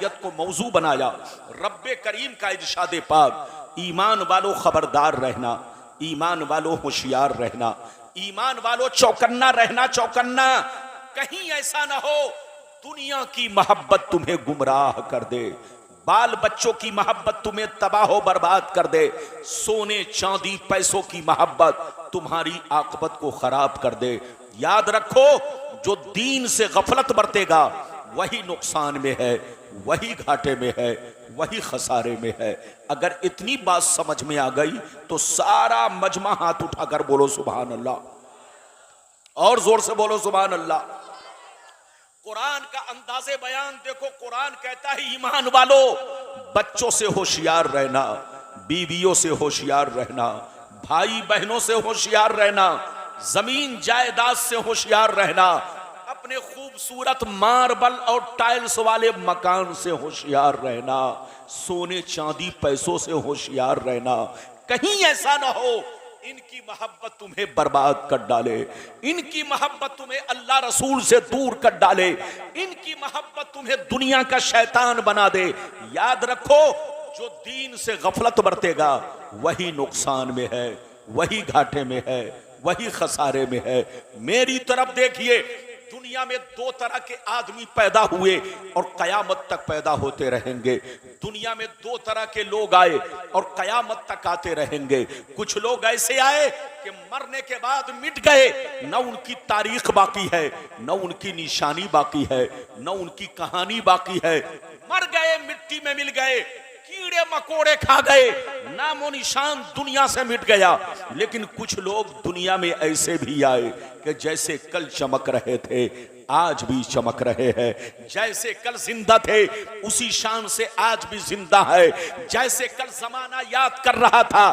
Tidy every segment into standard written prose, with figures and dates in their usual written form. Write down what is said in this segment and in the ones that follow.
आयत को मौजू बनाया। रब्बे करीम का इरशाद पाक, ईमान वालों खबरदार रहना, ईमान वालों होशियार रहना, ईमान वालों चौकन्ना रहना, चौकन्ना। कहीं ऐसा ना हो दुनिया की मोहब्बत तुम्हें गुमराह कर दे, बाल बच्चों की मोहब्बत तुम्हें तबाह बर्बाद कर दे, सोने चांदी पैसों की मोहब्बत तुम्हारी आकबत को खराब कर दे। याद रखो, जो दीन से गफलत बरतेगा वही नुकसान में है, वही घाटे में है, वही खसारे में है। अगर इतनी बात समझ में आ गई तो सारा मजमा हाथ उठाकर बोलो सुभान अल्लाह, और जोर से बोलो सुभान अल्लाह। कुरान का अंदाजे बयान देखो, कुरान कहता है ईमान वालों बच्चों से होशियार रहना, बीवियों से होशियार रहना, भाई बहनों से होशियार रहना, जमीन जायदाद से होशियार रहना, अपने खूबसूरत मार्बल और टाइल्स वाले मकान से होशियार रहना, सोने चांदी पैसों से होशियार रहना। कहीं ऐसा ना हो इनकी मोहब्बत तुम्हें बर्बाद कर डाले, इनकी मोहब्बत तुम्हें अल्लाह रसूल से दूर कर डाले, इनकी मोहब्बत तुम्हें दुनिया का शैतान बना दे। याद रखो, जो दीन से गफलत बरतेगा वही नुकसान में है, वही घाटे में है, वही खसारे में है। मेरी तरफ देखिए, दुनिया में दो तरह के आदमी पैदा हुए और कयामत तक पैदा होते रहेंगे। दुनिया में दो तरह के लोग आए और कयामत तक आते रहेंगे। कुछ लोग ऐसे आए कि मरने के बाद मिट गए, न उनकी तारीख बाकी है, न उनकी निशानी बाकी है, न उनकी कहानी बाकी है। मर गए, मिट्टी में मिल गए, कीड़े मकोड़े खा गए, नामो निशान दुनिया से मिट गया। लेकिन कुछ लोग दुनिया में ऐसे भी आए कि जैसे कल चमक रहे थे आज भी चमक रहे हैं, जैसे कल जिंदा थे उसी शान से आज भी जिंदा है, जैसे कल जमाना याद कर रहा था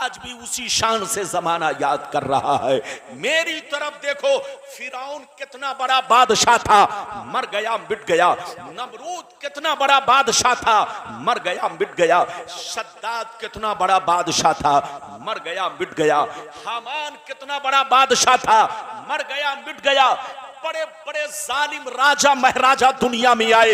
आज भी उसी शान से जमाना याद कर रहा है। मेरी तरफ देखो, फिरौन कितना बड़ा बादशाह था, मर गया मिट गया। नमरूद कितना बड़ा बादशाह था, मर गया मिट गया। शद्दाद कितना बड़ा बादशाह था, मर गया मिट गया। हामान कितना बड़ा बादशाह था, मर गया मिट गया। बड़े बड़े जालिम राजा महाराजा दुनिया में आए,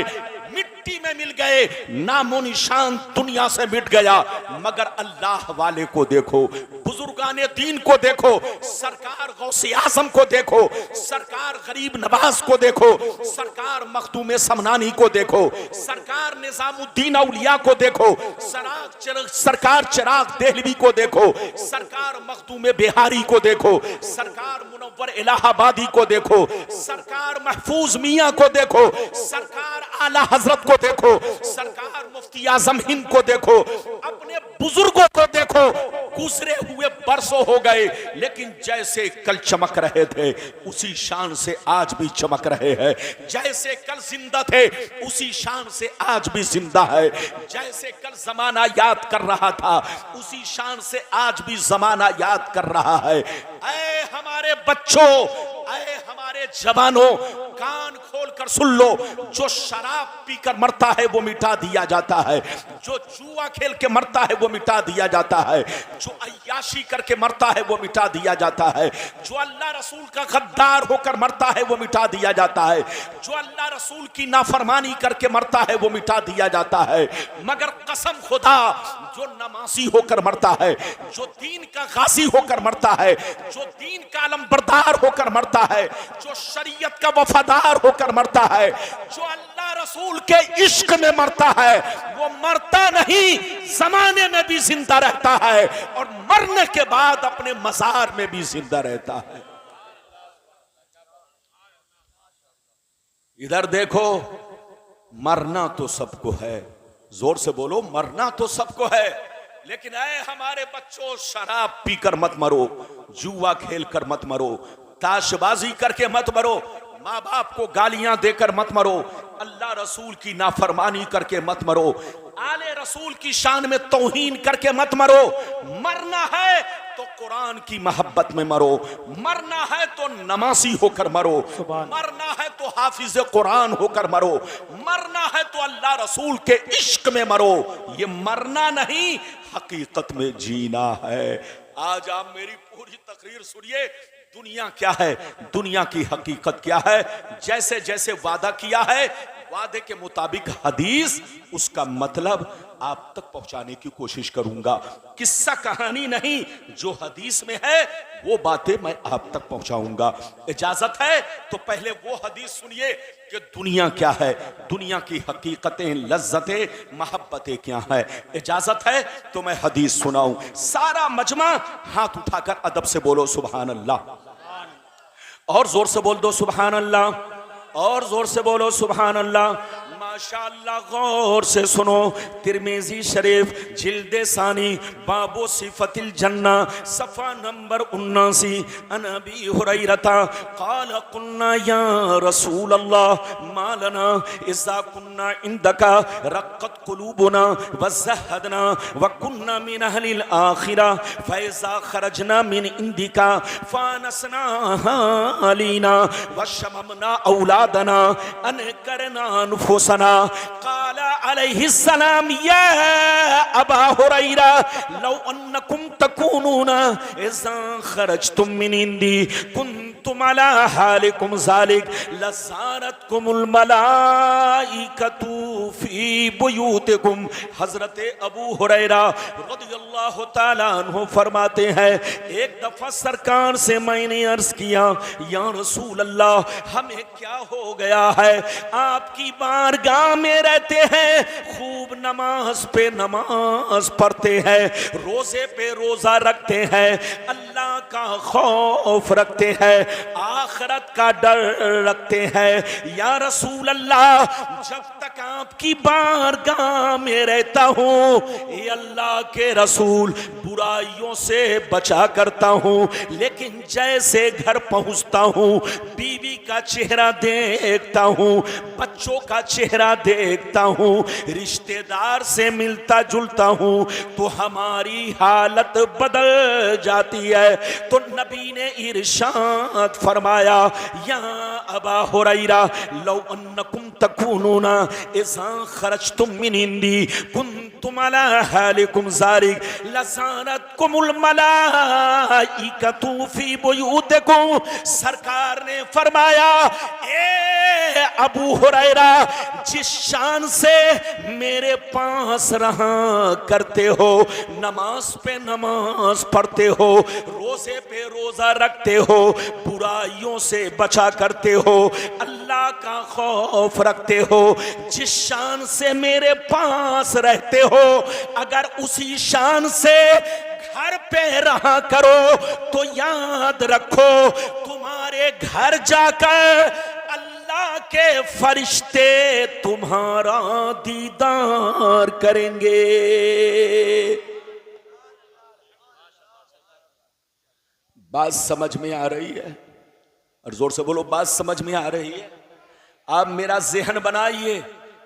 मिट्टी में मिल गए, नामो निशान दुनिया से मिट गया। मगर अल्लाह वाले को देखो, बुजुर्गाने दीन को देखो, सरकार गौसे आजम को देखो, सरकार गरीब नवाज को देखो, सरकार मखदूम समनानी को देखो, सरकार निजामुद्दीन औलिया को देखो, सरकार चिराग देहलवी को देखो, सरकार मखदूम बिहारी को देखो, सरकार मुनव्वर इलाहाबादी को देखो, सरकार महफूज मियां को देखो, सरकार आला हजरत को देखो, सरकार मुफ्ती आजम हिंद को देखो, अपने बुजुर्गों को देखो। गुजरे हुए बरसों हो गए, लेकिन जैसे कल चमक रहे थे उसी शान से आज भी चमक रहे हैं। जैसे कल जिंदा थे उसी शान से आज भी जिंदा है। जैसे कल जमाना याद कर रहा था उसी शान से आज भी जमाना याद कर रहा है। ऐ हमारे बच्चों, ऐ हमारे जवानों, कान खोल कर सुन लो, जो शराब पीकर मरता है वो मिटा दिया जाता है, जो जुआ खेल के मरता है वो मिटा दिया जाता है, जो अय्याशी करके मरता है वो मिटा दिया जाता है, जो अल्लाह रसूल का गद्दार होकर मरता है वो मिटा दिया जाता है, जो अल्लाह रसूल की नाफरमानी करके मरता है वो मिटा दिया जाता है। मगर कसम खुदा, जो नमाजी होकर मरता है, जो दीन का गाजी होकर मरता है, जो दीन का अलमबरदार होकर मरता है, जो शरीयत का वफादार होकर मरता है, जो अल्लाह रसूल के इश्क में मरता है, वो मरता नहीं, जमाने में भी जिंदा रहता है और मरने के बाद अपने मजार में भी जिंदा रहता है। इधर देखो, मरना तो सबको है, जोर से बोलो, मरना तो सबको है, लेकिन ऐ हमारे बच्चों, शराब पीकर मत मरो, जुआ खेल कर मत मरो, ताशबाजी करके मत मरो, माँ बाप को गालियां देकर मत मरो, अल्लाह रसूल की नाफरमानी करके मत मरो, आले रसूल की शान में तौहीन करके मत मरो। मरना है तो कुरान की मोहब्बत में मरो, मरना है तो नमाजी होकर मरो, मरना है तो हाफिज कुरान होकर मरो, मरना है तो अल्लाह रसूल के इश्क में मरो। ये मरना नहीं, हकीकत में जीना है। आज आप मेरी पूरी तकरीर सुनिए, दुनिया क्या है, दुनिया की हकीकत क्या है। जैसे जैसे वादा किया है वादे के मुताबिक हदीस, उसका मतलब आप तक पहुंचाने की कोशिश करूंगा। किस्सा कहानी नहीं, जो हदीस में है वो बातें मैं आप तक पहुंचाऊंगा। इजाजत है तो पहले वो हदीस सुनिए कि दुनिया क्या है, दुनिया की हकीकतें, लज्जतें, मोहब्बतें क्या है। इजाजत है तो मैं हदीस सुनाऊं। सारा मजमा हाथ उठाकर अदब से बोलो सुभान अल्लाह, और जोर से बोल दो सुभान अल्लाह, और जोर से बोलो सुभान अल्लाह। माशाअल्लाह, गौर से सुनो। तिरमिजी शरीफ जिल्दे सानी बाबो सिफतिल जन्ना सफा नंबर 79। अन अबी हुरैरता क़ाल कुन्ना या रसूल अल्लाह मा लना इज़ा कुन्ना इंदका रक़्क़त क़ुलूबुना व ज़हदना व कुन्ना मिन अहलिल आखिरा फ़इज़ा ख़रजना मिन इंदिका फ़ानसना अलीना व शममना औलादना अनकरना अनुफुसना। क़ाला अलैहिस्सलाम या अबा हुरैरा लौ अन्नकुम तकूनूना इज़ा ख़रजतुम मिन इंदी कुन्तुम अला हालिकुम ज़ालिक लज़ारतकुमुल मलाइकतु फ़ी बुयूतिकुम। हज़रत अबू हुरैरा रज़ियल्लाहु ताला अन्हु फरमाते हैं, एक दफ़ा सरकार से मैंने अर्ज़ किया, या रसूल अल्लाह, हमें क्या हो गया है, आपकी बारगाह में रहते हैं, खूब नमाज पे नमाज पढ़ते हैं, रोजे पे रोजा रखते हैं, अल्लाह का खौफ रखते हैं, आखिरत का डर रखते हैं। या रसूल अल्लाह, जब तक आपकी बारगाह में रहता हूँ, ये अल्लाह के रसूल, बुराइयों से बचा करता हूँ, लेकिन जैसे घर पहुँचता हूँ, बीवी का चेहरा देखता हूँ, बच्चों का चेहरा देखता हूँ, रिश्तेदार से मिलता जुलता हूँ, तो हमारी हालत बदल जाती है। तो नबी ने इरशाद फरमाया, या अबा हुरैरा लौ अन्नकुम तकूनूना इज़ा खरजतुम मिन इंदी कुन्तुम अला हालिकुम ज़ालिक लज़ारतकुमुल मलाइकतु फ़ी बुयूतिकुम। सरकार ने फरमाया, ए अबू हुरैरा, जिस शान से मेरे पास रहा करते हो, नमाज पे नमाज पढ़ते हो, रोजे पे रोजा रखते हो, बुराइयों से बचा करते हो, अल्लाह का खौफ रखते हो, जिस शान से मेरे पास रहते हो, अगर उसी शान से घर पे रहा करो तो याद रखो, तुम्हारे घर जाकर अल्लाह के फरिश्ते तुम्हारा दीदार करेंगे। बात समझ में आ रही है? और जोर से बोलो, बात समझ में आ रही है? आप मेरा ज़हन बनाइए,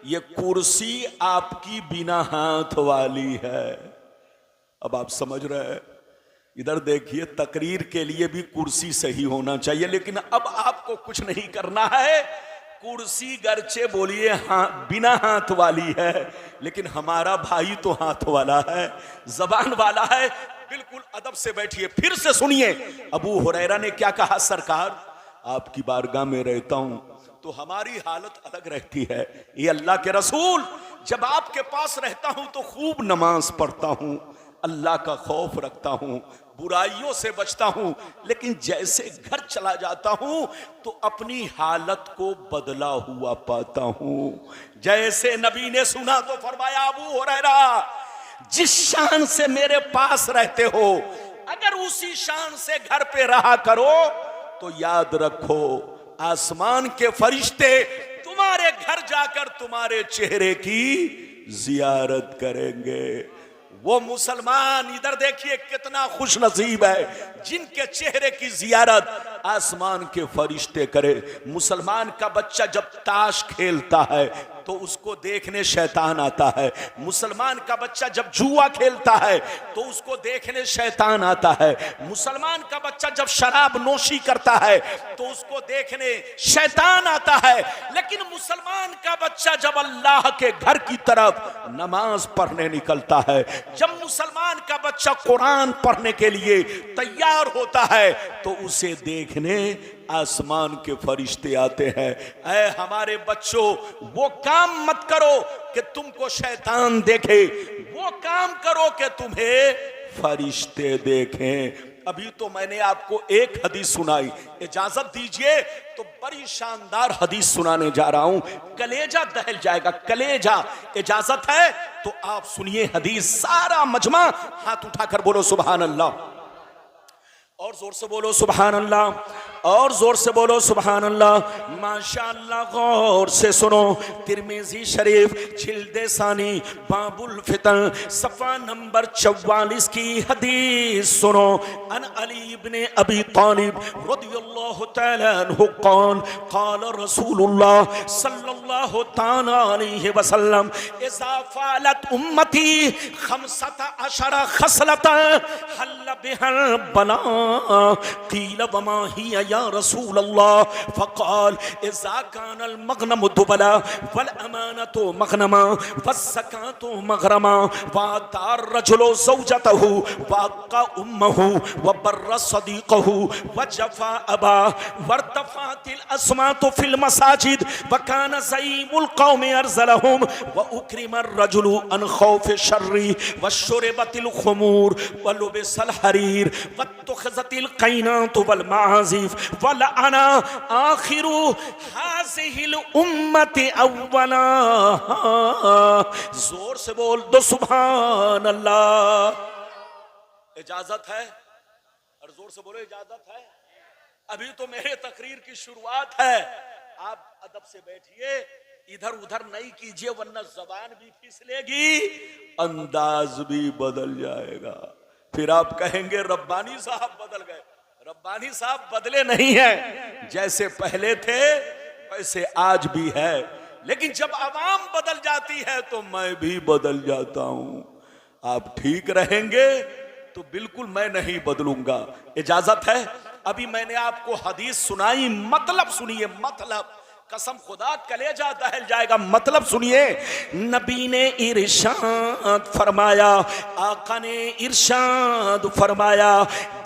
ये कुर्सी आपकी बिना हाथ वाली है। अब आप समझ रहे हैं? इधर देखिए, तकरीर के लिए भी कुर्सी सही होना चाहिए, लेकिन अब आपको कुछ नहीं करना है। कुर्सी गर्चे बोलिए हाँ बिना हाथ वाली है, लेकिन हमारा भाई तो हाथ वाला है, जबान वाला है। बिल्कुल अदब से बैठिए, फिर से सुनिए। अबू हुरैरा ने क्या कहा, सरकार आपकी बारगाह में रहता हूं तो हमारी हालत अलग रहती है। ये अल्लाह के रसूल, जब आपके पास रहता हूं तो खूब नमाज पढ़ता हूं, अल्लाह का खौफ रखता हूं, बुराइयों से बचता हूं, लेकिन जैसे घर चला जाता हूं तो अपनी हालत को बदला हुआ पाता हूं। जैसे नबी ने सुना तो फरमाया, अबू हुरैरा, जिस शान से मेरे पास रहते हो, अगर उसी शान से घर पे रहा करो तो याद रखो, आसमान के फरिश्ते तुम्हारे घर जाकर तुम्हारे चेहरे की जियारत करेंगे। वो मुसलमान, इधर देखिए कितना खुश नसीब है जिनके चेहरे की जियारत आसमान के फरिश्ते करे। मुसलमान का बच्चा जब ताश खेलता है तो उसको देखने शैतान आता है। मुसलमान का बच्चा जब जुआ खेलता है तो उसको देखने शैतान आता है। मुसलमान का बच्चा जब शराब नोशी करता है तो उसको देखने शैतान आता है। लेकिन मुसलमान का बच्चा जब अल्लाह के घर की तरफ नमाज पढ़ने निकलता है, जब मुसलमान मुसलमान का बच्चा कुरान पढ़ने के लिए तैयार होता है तो उसे देखने आसमान के फरिश्ते आते हैं। ऐ हमारे बच्चों, वो काम मत करो कि तुमको शैतान देखे, वो काम करो कि तुम्हें फरिश्ते देखें। अभी तो मैंने आपको एक हदीस सुनाई, इजाजत दीजिए तो बड़ी शानदार हदीस सुनाने जा रहा हूं, कलेजा दहल जाएगा, कलेजा। इजाजत है तो आप सुनिए हदीस, सारा मजमा हाथ उठाकर बोलो सुभान अल्लाह, और जोर से बोलो सुभान अल्लाह, और जोर से बोलो सुभान अल्लाह। माशाअल्लाह, गौर से सुनो। तिरमिजी शरीफ जिल्दे सानी बाबुल फितन सफ़ा नंबर 44 की हदीस सुनो। अन अली इब्ने अबी तालिब रदियल्लाहु तआला अन्हु क़ाल क़ाल रसूलुल्लाह सल्लल्लाहु तआला अलैहि वसल्लम इज़ा फ़अलत उम्मती खमसता अशरा खसलतन हल्ल बिहल बला क़ील वमा हिया या रसूल अल्लाह फ़क़ाल इज़ा कानल मग़नमु दुबला वल अमानतु मग़नमा वज़्ज़कातु मग़रमा वअतार रजुलु ज़ौजतहु वअक़ा उम्महु वबर्र सदीक़हु वजफ़ा अबा वरतफ़अतिल अस्वातु फ़िल मसाजिद वकान ज़ईमुल क़ौमि अरज़लहुम वउक्रिमर रजुलु अन ख़ौफ़ि शर्रि वशुरिबतिल ख़ुमूर वलुबिसल हरीर वत्तुख़िज़तिल क़ैनातु वल मआज़िफ़ वलअना आखिरु हाज़िहिल उम्मति अव्वला। जोर से बोल दो सुभान अल्लाह। इजाजत है, और जोर से बोलो इजाजत है। अभी तो मेरे तकरीर की शुरुआत है, आप अदब से बैठिए, इधर उधर नहीं कीजिए वरना जबान भी फिसलेगी, अंदाज भी बदल जाएगा। फिर आप कहेंगे रब्बानी साहब बदल गए। रब्बानी साहब बदले नहीं है, जैसे पहले थे वैसे आज भी है, लेकिन जब आवाम बदल जाती है तो मैं भी बदल जाता हूं। आप ठीक रहेंगे तो बिल्कुल मैं नहीं बदलूंगा। इजाजत है। अभी मैंने आपको हदीस सुनाई, मतलब सुनिए, मतलब कसम खुदा कलेजा दहल जाएगा। मतलब सुनिए, नबी ने इरशाद फरमाया, आका ने इरशाद फरमाया,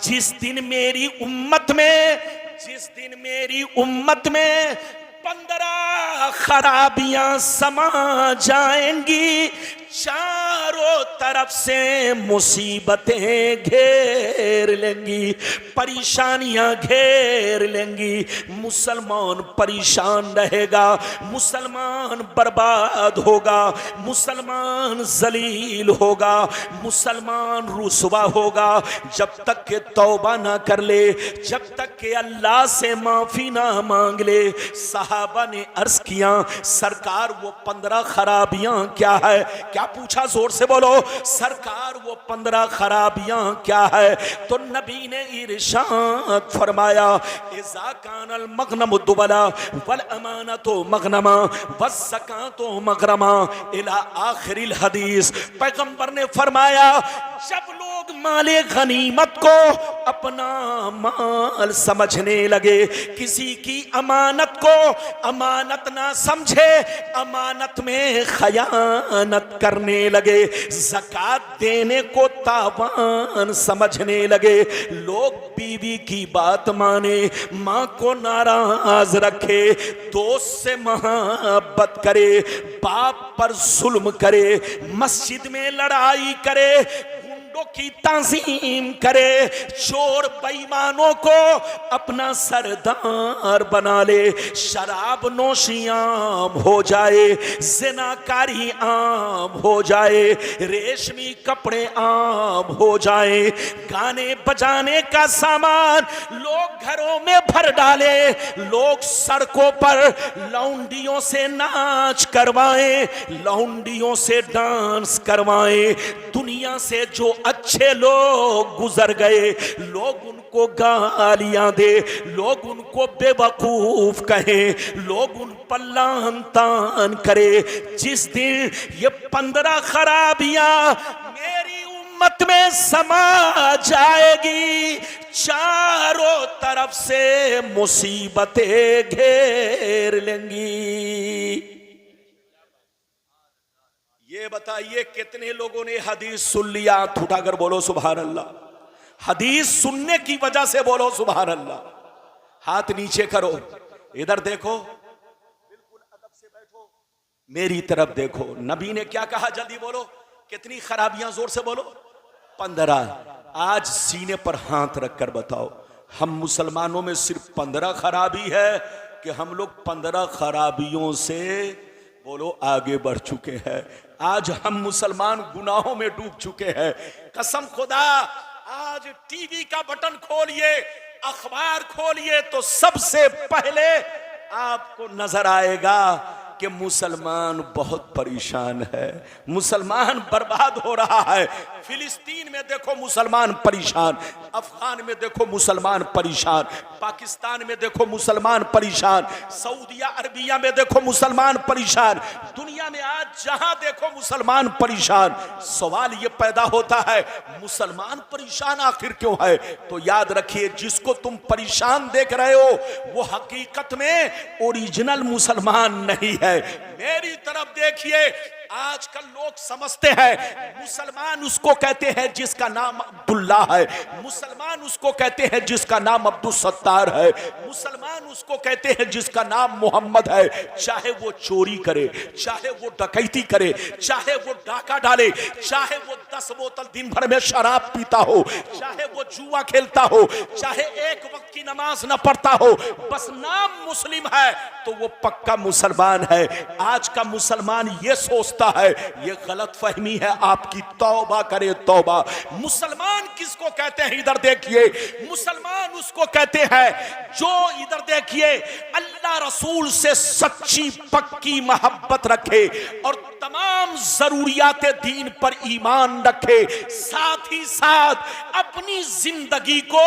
जिस दिन मेरी उम्मत में 15 खराबियां समा जाएंगी, चारों तरफ से मुसीबतें घेर लेंगी, परेशानियां घेर लेंगी, मुसलमान परेशान रहेगा, मुसलमान बर्बाद होगा, मुसलमान जलील होगा, मुसलमान रुसवा होगा। जब तक के तौबा ना कर ले, जब तक के अल्लाह से माफी ना मांग ले। सहाबा ने अर्ज किया, सरकार वो 15 खराबियां क्या है? क्या पूछा? जोर से बोलो, सरकार वो 15 खराबियां क्या है? तो नबी ने इरशाद फरमाया, इज़ा कानल मग़नमु दुबला वल अमानतु मग़नमा वज़्ज़कातु मग़रमा इला आखिरिल हदीस। पैगंबर ने फरमाया, जब लोग माले गनीमत को अपना माल समझने लगे, किसी की अमानत को अमानत ना समझे, अमानत में खयानत करने लगे, ज़कात देने को तावान समझने लगे, लोग बीवी की बात माने, माँ को नाराज रखे, दोस्त से मोहब्बत करे, बाप पर जुल्म करे, मस्जिद में लड़ाई करे, की ताज़ीम करे, चोर बेईमानों को अपना सरदार बना ले, शराब नोशी आम हो जाए, ज़िनाकारी आम हो जाए, रेशमी कपड़े आम हो जाए, गाने बजाने का सामान लोग घरों में भर डाले, लोग सड़कों पर लौंडियों से नाच करवाएं, लौंडियों से डांस करवाएं, दुनिया से जो अच्छे लोग गुजर गए, लोग उनको गालियां दे, लोग उनको बेवकूफ कहे, लोग उन पर लान तान करे। जिस दिन ये 15 खराबियां मेरी उम्मत में समा जाएगी, चारों तरफ से मुसीबतें घेर लेंगी। ये बताइए कितने लोगों ने हदीस सुन लिया? हाथ उठाकर बोलो सुभान अल्लाह। हदीस सुनने की वजह से बोलो सुभान अल्लाह। हाथ नीचे करो, इधर देखो, बिल्कुल अदब से बैठो, मेरी तरफ देखो। नबी ने क्या कहा? जल्दी बोलो। कितनी खराबियां? जोर से बोलो। 15। आज सीने पर हाथ रखकर बताओ, हम मुसलमानों में सिर्फ 15 खराबी है कि हम लोग 15 खराबियों से बोलो आगे बढ़ चुके हैं? आज हम मुसलमान गुनाहों में डूब चुके हैं। कसम खुदा, आज टीवी का बटन खोलिए, अखबार खोलिए तो सबसे पहले आपको नजर आएगा कि मुसलमान बहुत परेशान है, मुसलमान बर्बाद हो रहा है। फिलिस्तीन में देखो मुसलमान परेशान, अफगान में देखो मुसलमान परेशान, पाकिस्तान में देखो मुसलमान परेशान, सऊदिया अरबिया में देखो मुसलमान परेशान, दुनिया में आज जहां देखो मुसलमान परेशान। सवाल ये पैदा होता है, मुसलमान परेशान आखिर क्यों है? तो याद रखिए, जिसको तुम परेशान देख रहे हो वो हकीकत में ओरिजिनल मुसलमान नहीं है। मेरी तरफ देखिए, आजकल लोग समझते हैं मुसलमान उसको कहते हैं जिसका नाम अब्दुल्ला है, मुसलमान उसको कहते हैं जिसका नाम अब्दुल सत्तार है, मुसलमान उसको कहते हैं जिसका नाम मोहम्मद है। चाहे वो चोरी करे, चाहे वो डकैती करे, चाहे वो डाका डाले, चाहे वो 10 बोतल दिन भर में शराब पीता हो, चाहे वो जुआ खेलता हो, चाहे एक वक्त की नमाज न पढ़ता हो, बस नाम मुस्लिम है तो वो पक्का मुसलमान है। आज का मुसलमान ये सोचता है, ये गलत फहमी है आपकी, तौबा करे तौबा। मुसलमान किसको कहते हैं? इधर देखिए, मुसलमान उसको कहते हैं जो, इधर देखिए, अल्लाह रसूल से सच्ची पक्की मोहब्बत रखे और तमाम जरूरियात दीन पर ईमान रखे, साथ ही साथ अपनी जिंदगी को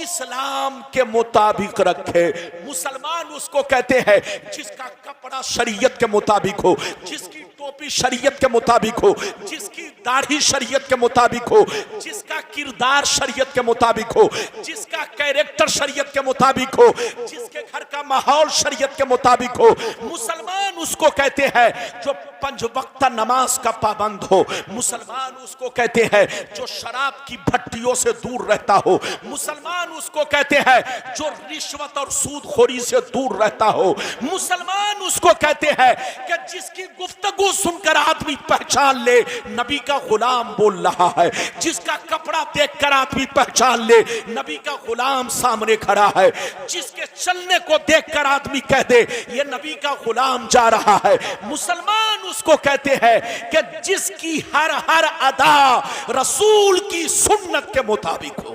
इस्लाम के मुताबिक रखे। मुसलमान उसको कहते हैं जिसका कपड़ा शरीयत के मुताबिक हो, जिसकी टोपी शरीयत के मुताबिक हो, जिसकी दाढ़ी शरीयत के मुताबिक हो, जिसका किरदार शरीयत के मुताबिक हो, जिसका कैरेक्टर शरीयत के मुताबिक हो, जिसके घर का माहौल शरीयत के मुताबिक हो। मुसलमान उसको कहते हैं जो 5 वक्त नमाज का पाबंद हो। मुसलमान उसको कहते हैं जो शराब की भट्टियों से दूर रहता हो। मुसलमान उसको कहते हैं जो रिश्वत और सूदखोरी से दूर रहता हो। मुसलमान उसको कहते हैं कि जिसकी गुफ्तगू सुनकर आदमी पहचान ले नबी का गुलाम बोल रहा है, जिसका कपड़ा देखकर आदमी पहचान ले नबी का गुलाम सामने खड़ा है, जिसके चलने को देखकर आदमी कह दे ये नबी का गुलाम जा रहा है। मुसलमान उसको कहते हैं कि जिसकी हर हर अदा रसूल की सुन्नत के मुताबिक हो।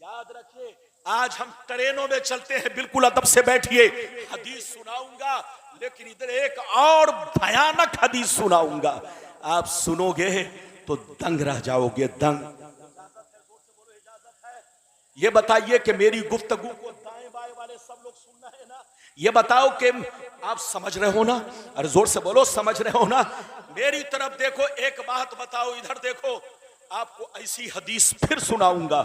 याद रखिए, आज हम ट्रेनों में चलते हैं, बिल्कुल अदब से बैठिए, हदीस सुनाऊंगा, लेकिन इधर एक और भयानक हदीस सुनाऊंगा, आप सुनोगे तो दंग रह जाओगे, दंग। ये बताइए कि मेरी गुफ्तगू को दाएं बाएं वाले सब लोग सुनना है ना? ये बताओ कि आप समझ रहे हो ना? अरे जोर से बोलो, समझ रहे हो ना? मेरी तरफ देखो, एक बात बताओ, इधर देखो, आपको ऐसी हदीस फिर सुनाऊंगा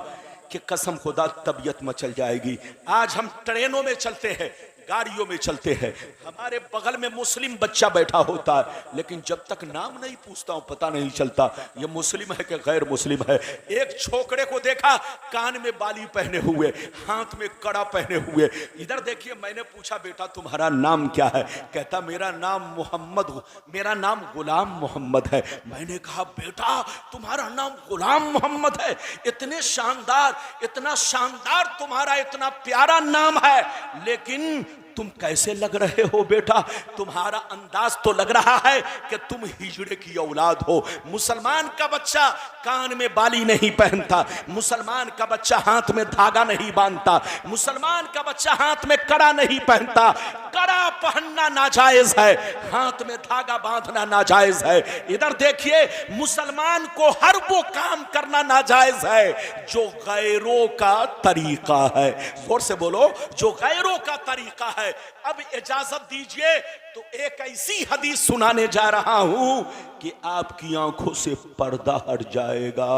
कि कसम खुदा तबीयत मचल जाएगी। आज हम ट्रेनों में चलते हैं, गाड़ियों में चलते हैं, हमारे बगल में मुस्लिम बच्चा बैठा होता है, लेकिन जब तक नाम नहीं पूछता हूं पता नहीं चलता ये मुस्लिम है कि गैर मुस्लिम है। एक छोकरे को देखा, कान में बाली पहने हुए, हाथ में कड़ा पहने हुए। इधर देखिए, मैंने पूछा बेटा तुम्हारा नाम क्या है? कहता मेरा नाम मोहम्मद, मेरा नाम गुलाम मोहम्मद है। मैंने कहा बेटा तुम्हारा नाम गुलाम मोहम्मद है, इतने शानदार, इतना शानदार तुम्हारा इतना प्यारा नाम है, लेकिन तुम कैसे लग रहे हो बेटा? तुम्हारा अंदाज तो लग रहा है कि तुम हिजड़े की औलाद हो। मुसलमान का बच्चा कान में बाली नहीं पहनता, मुसलमान का बच्चा हाथ में धागा नहीं बांधता, मुसलमान का बच्चा हाथ में कड़ा नहीं पहनता। कड़ा पहनना नाजायज है, हाथ में धागा बांधना नाजायज है। इधर देखिए, मुसलमान को हर वो काम करना नाजायज है जो गैरों का तरीका है। जोर से बोलो, जो गैरों का तरीका है। अब इजाजत दीजिए तो एक ऐसी हदीस सुनाने जा रहा हूं कि आपकी आंखों से पर्दा हट जाएगा।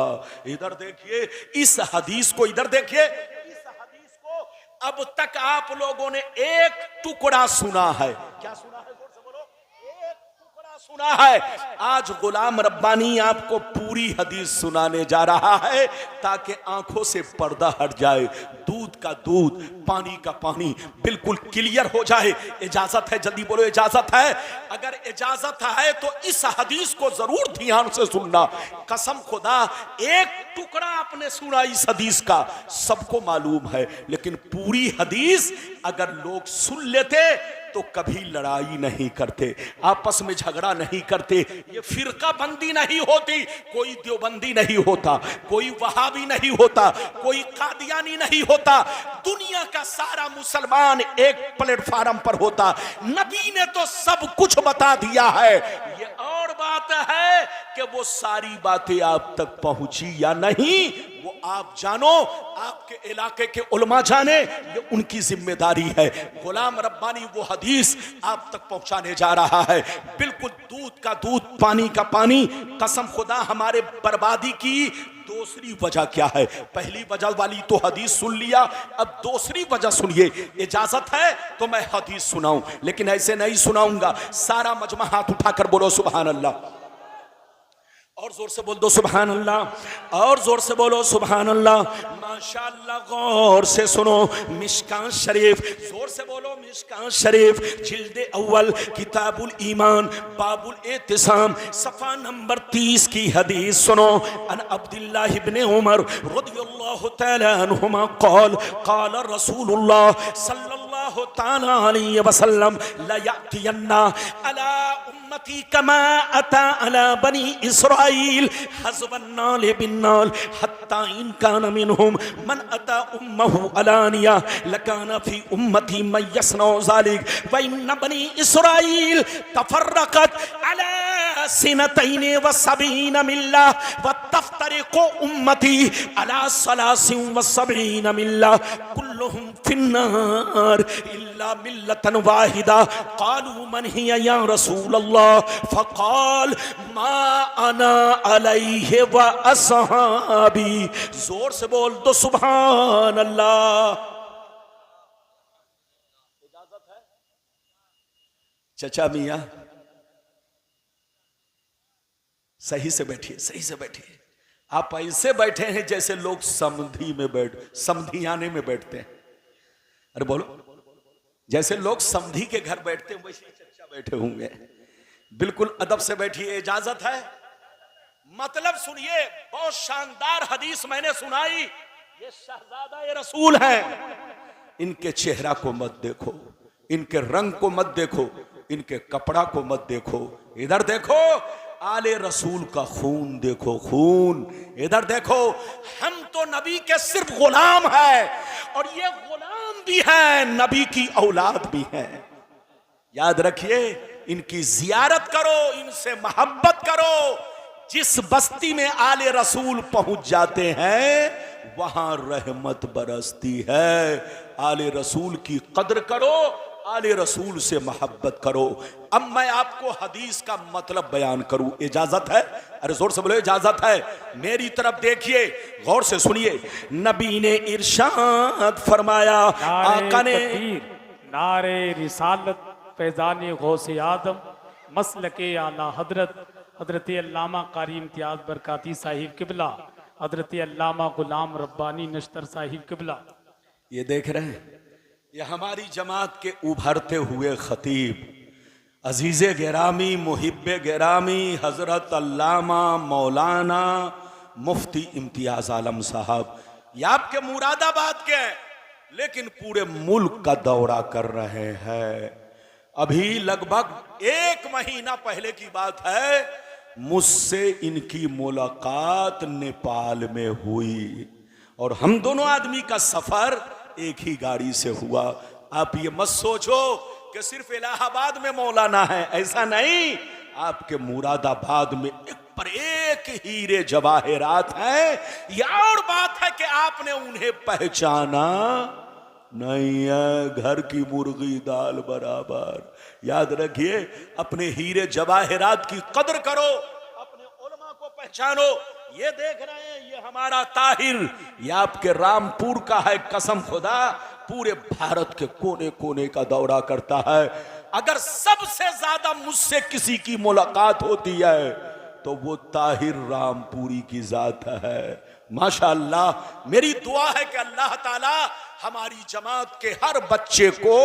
इधर देखिए, इस हदीस को, इधर देखिए, इस हदीस को अब तक आप लोगों ने एक टुकड़ा सुना है। क्या सुना है? जोर से बोलो, एक सुना है। आज गुलाम रब्बानी आपको पूरी हदीस सुनाने जा रहा है ताकि आंखों से पर्दा हट जाए, दूध का दूध, पानी का पानी बिल्कुल क्लियर हो जाए। इजाजत है? जल्दी बोलो, इजाजत है? अगर इजाजत है तो इस हदीस को जरूर ध्यान से सुनना। कसम खुदा, एक टुकड़ा आपने सुना इस हदीस का, सबको मालूम है, लेकिन पूरी हदीस अगर लोग सुन लेते तो कभी लड़ाई नहीं करते, आपस में झगड़ा नहीं करते, ये फिरका बंदी नहीं होती, कोई देवबंदी नहीं होता, कोई वहाबी नहीं होता, कोई कादियानी नहीं होता, दुनिया का सारा मुसलमान एक प्लेटफार्म पर होता। नबी ने तो सब कुछ बता दिया है। ये और बात है कि वो सारी बातें आप तक पहुंची या नहीं, वो आप जानो, आपके इलाके के उलमा जाने, ये उनकी जिम्मेदारी है। गुलाम रब्बानी वो हदीस आप तक पहुंचाने जा रहा है, बिल्कुल दूध का दूध, पानी का पानी। कसम खुदा, हमारे बर्बादी की दूसरी वजह क्या है? पहली वजह वाली तो हदीस सुन लिया, अब दूसरी वजह सुनिए। इजाजत है तो मैं हदीस सुनाऊं, लेकिन ऐसे नहीं सुनाऊंगा। सारा मजमा हाथ उठाकर बोलो सुभान अल्लाह, और जोर से बोल दो सुभान अल्लाह, और जोर से बोलो सुभान अल्लाह। माशाअल्लाह, गौर से सुनो। मिशकात शरीफ, जोर से बोलो मिशकात शरीफ, जिल्द अव्वल, किताबुल ईमान, बाबुल एतिसाम, सफा नंबर 30 की हदीस सुनो। अन अब्दुल्लाह इब्न उमर रदियल्लाहु तआला अन्हुमा क़ाल क़ाल रसूलुल्लाह सल्लल्लाहु तआला अलैहि वसल्लम ला यअतियन्ना अला उम्मती कमा अता अला बनी इसराइल हज़बन्नाल बिन्नाल हत्ता इन कान मिनहुम मन अता उम्महु अलानिया लकाना फी उम्मती मन यसनौ ज़ालिक व इन बनी इसराइल तफर्रक़त अला सिनतैन व सबीन मिल्ला व तफ्तरिक़ु उम्मती अला सलासिन व सबीन मिल्ला कुल्लुहुम फिन्नार इल्ला मिल्लतन वाहिदा। क़ालू मन हिया या रसूल अल्लाह? फ़क़ाल मा अना अलैहि व अस्हाबी। जोर से बोल दो सुभान अल्लाह। इजाजत है? चचा मियां सही से बैठिए, सही से बैठिए। आप ऐसे बैठे हैं जैसे लोग समधियाने में बैठते हैं। अरे बोलो, जैसे लोग समधी के घर बैठते हैं वैसे चचा बैठे होंगे। बिल्कुल अदब से बैठिए। इजाजत है? मतलब सुनिए, बहुत शानदार हदीस मैंने सुनाई। ये शहजादा ये रसूल हैं, इनके चेहरा को मत देखो, इनके रंग को मत देखो, इनके कपड़ा को मत देखो, इधर देखो, आले रसूल का खून देखो, खून। इधर देखो, हम तो नबी के सिर्फ गुलाम हैं, और ये गुलाम भी हैं, नबी की औलाद भी हैं। याद रखिए, इनकी जियारत करो, इनसे मोहब्बत करो। जिस बस्ती में आले रसूल पहुंच जाते हैं वहां रहमत बरसती है। आले रसूल की कद्र करो, आले रसूल से मोहब्बत करो। अब मैं आपको हदीस का मतलब बयान करूं, इजाजत है? अरे जोर से बोलो, इजाजत है? मेरी तरफ देखिए, गौर से सुनिए। नबी ने इरशाद फरमाया, आका ने नारे रिसालत फैज़ान गौसे आदम मसलके आला हजरत हजरत अल्लामा कारी इम्तियाज बरकाती साहिब किबला, हजरत अल्लामा गुलाम रब्बानी नश्तर साहिब किबला। ये देख रहे हैं, ये हमारी जमात के उभरते हुए खतीब अजीज़े गिरामी, मुहिब्बे गिरामी, हजरत अल्लामा मौलाना मुफ्ती इम्तियाज आलम साहब। ये आपके मुरादाबाद के हैं, लेकिन पूरे मुल्क का दौरा कर रहे हैं। अभी लगभग 1 महीना पहले की बात है, मुझसे इनकी मुलाकात नेपाल में हुई, और हम दोनों आदमी का सफर एक ही गाड़ी से हुआ। आप ये मत सोचो कि सिर्फ इलाहाबाद में मौलाना है, ऐसा नहीं। आपके मुरादाबाद में एक पर एक हीरे जवाहिरात हैं। यह और बात है कि आपने उन्हें पहचाना नहीं है, घर की मुर्गी दाल बराबर। याद रखिए, अपने हीरे जवाहिरात की कदर करो, अपने उलमा को पहचानो। ये देख रहे हैं, ये हमारा ताहिर, ये आपके रामपुर का है। कसम खुदा, पूरे भारत के कोने कोने का दौरा करता है। अगर सबसे ज्यादा मुझसे किसी की मुलाकात होती है तो वो ताहिर रामपुरी की जात है। माशाअल्लाह, मेरी दुआ है कि अल्लाह ताला हमारी जमात के हर बच्चे को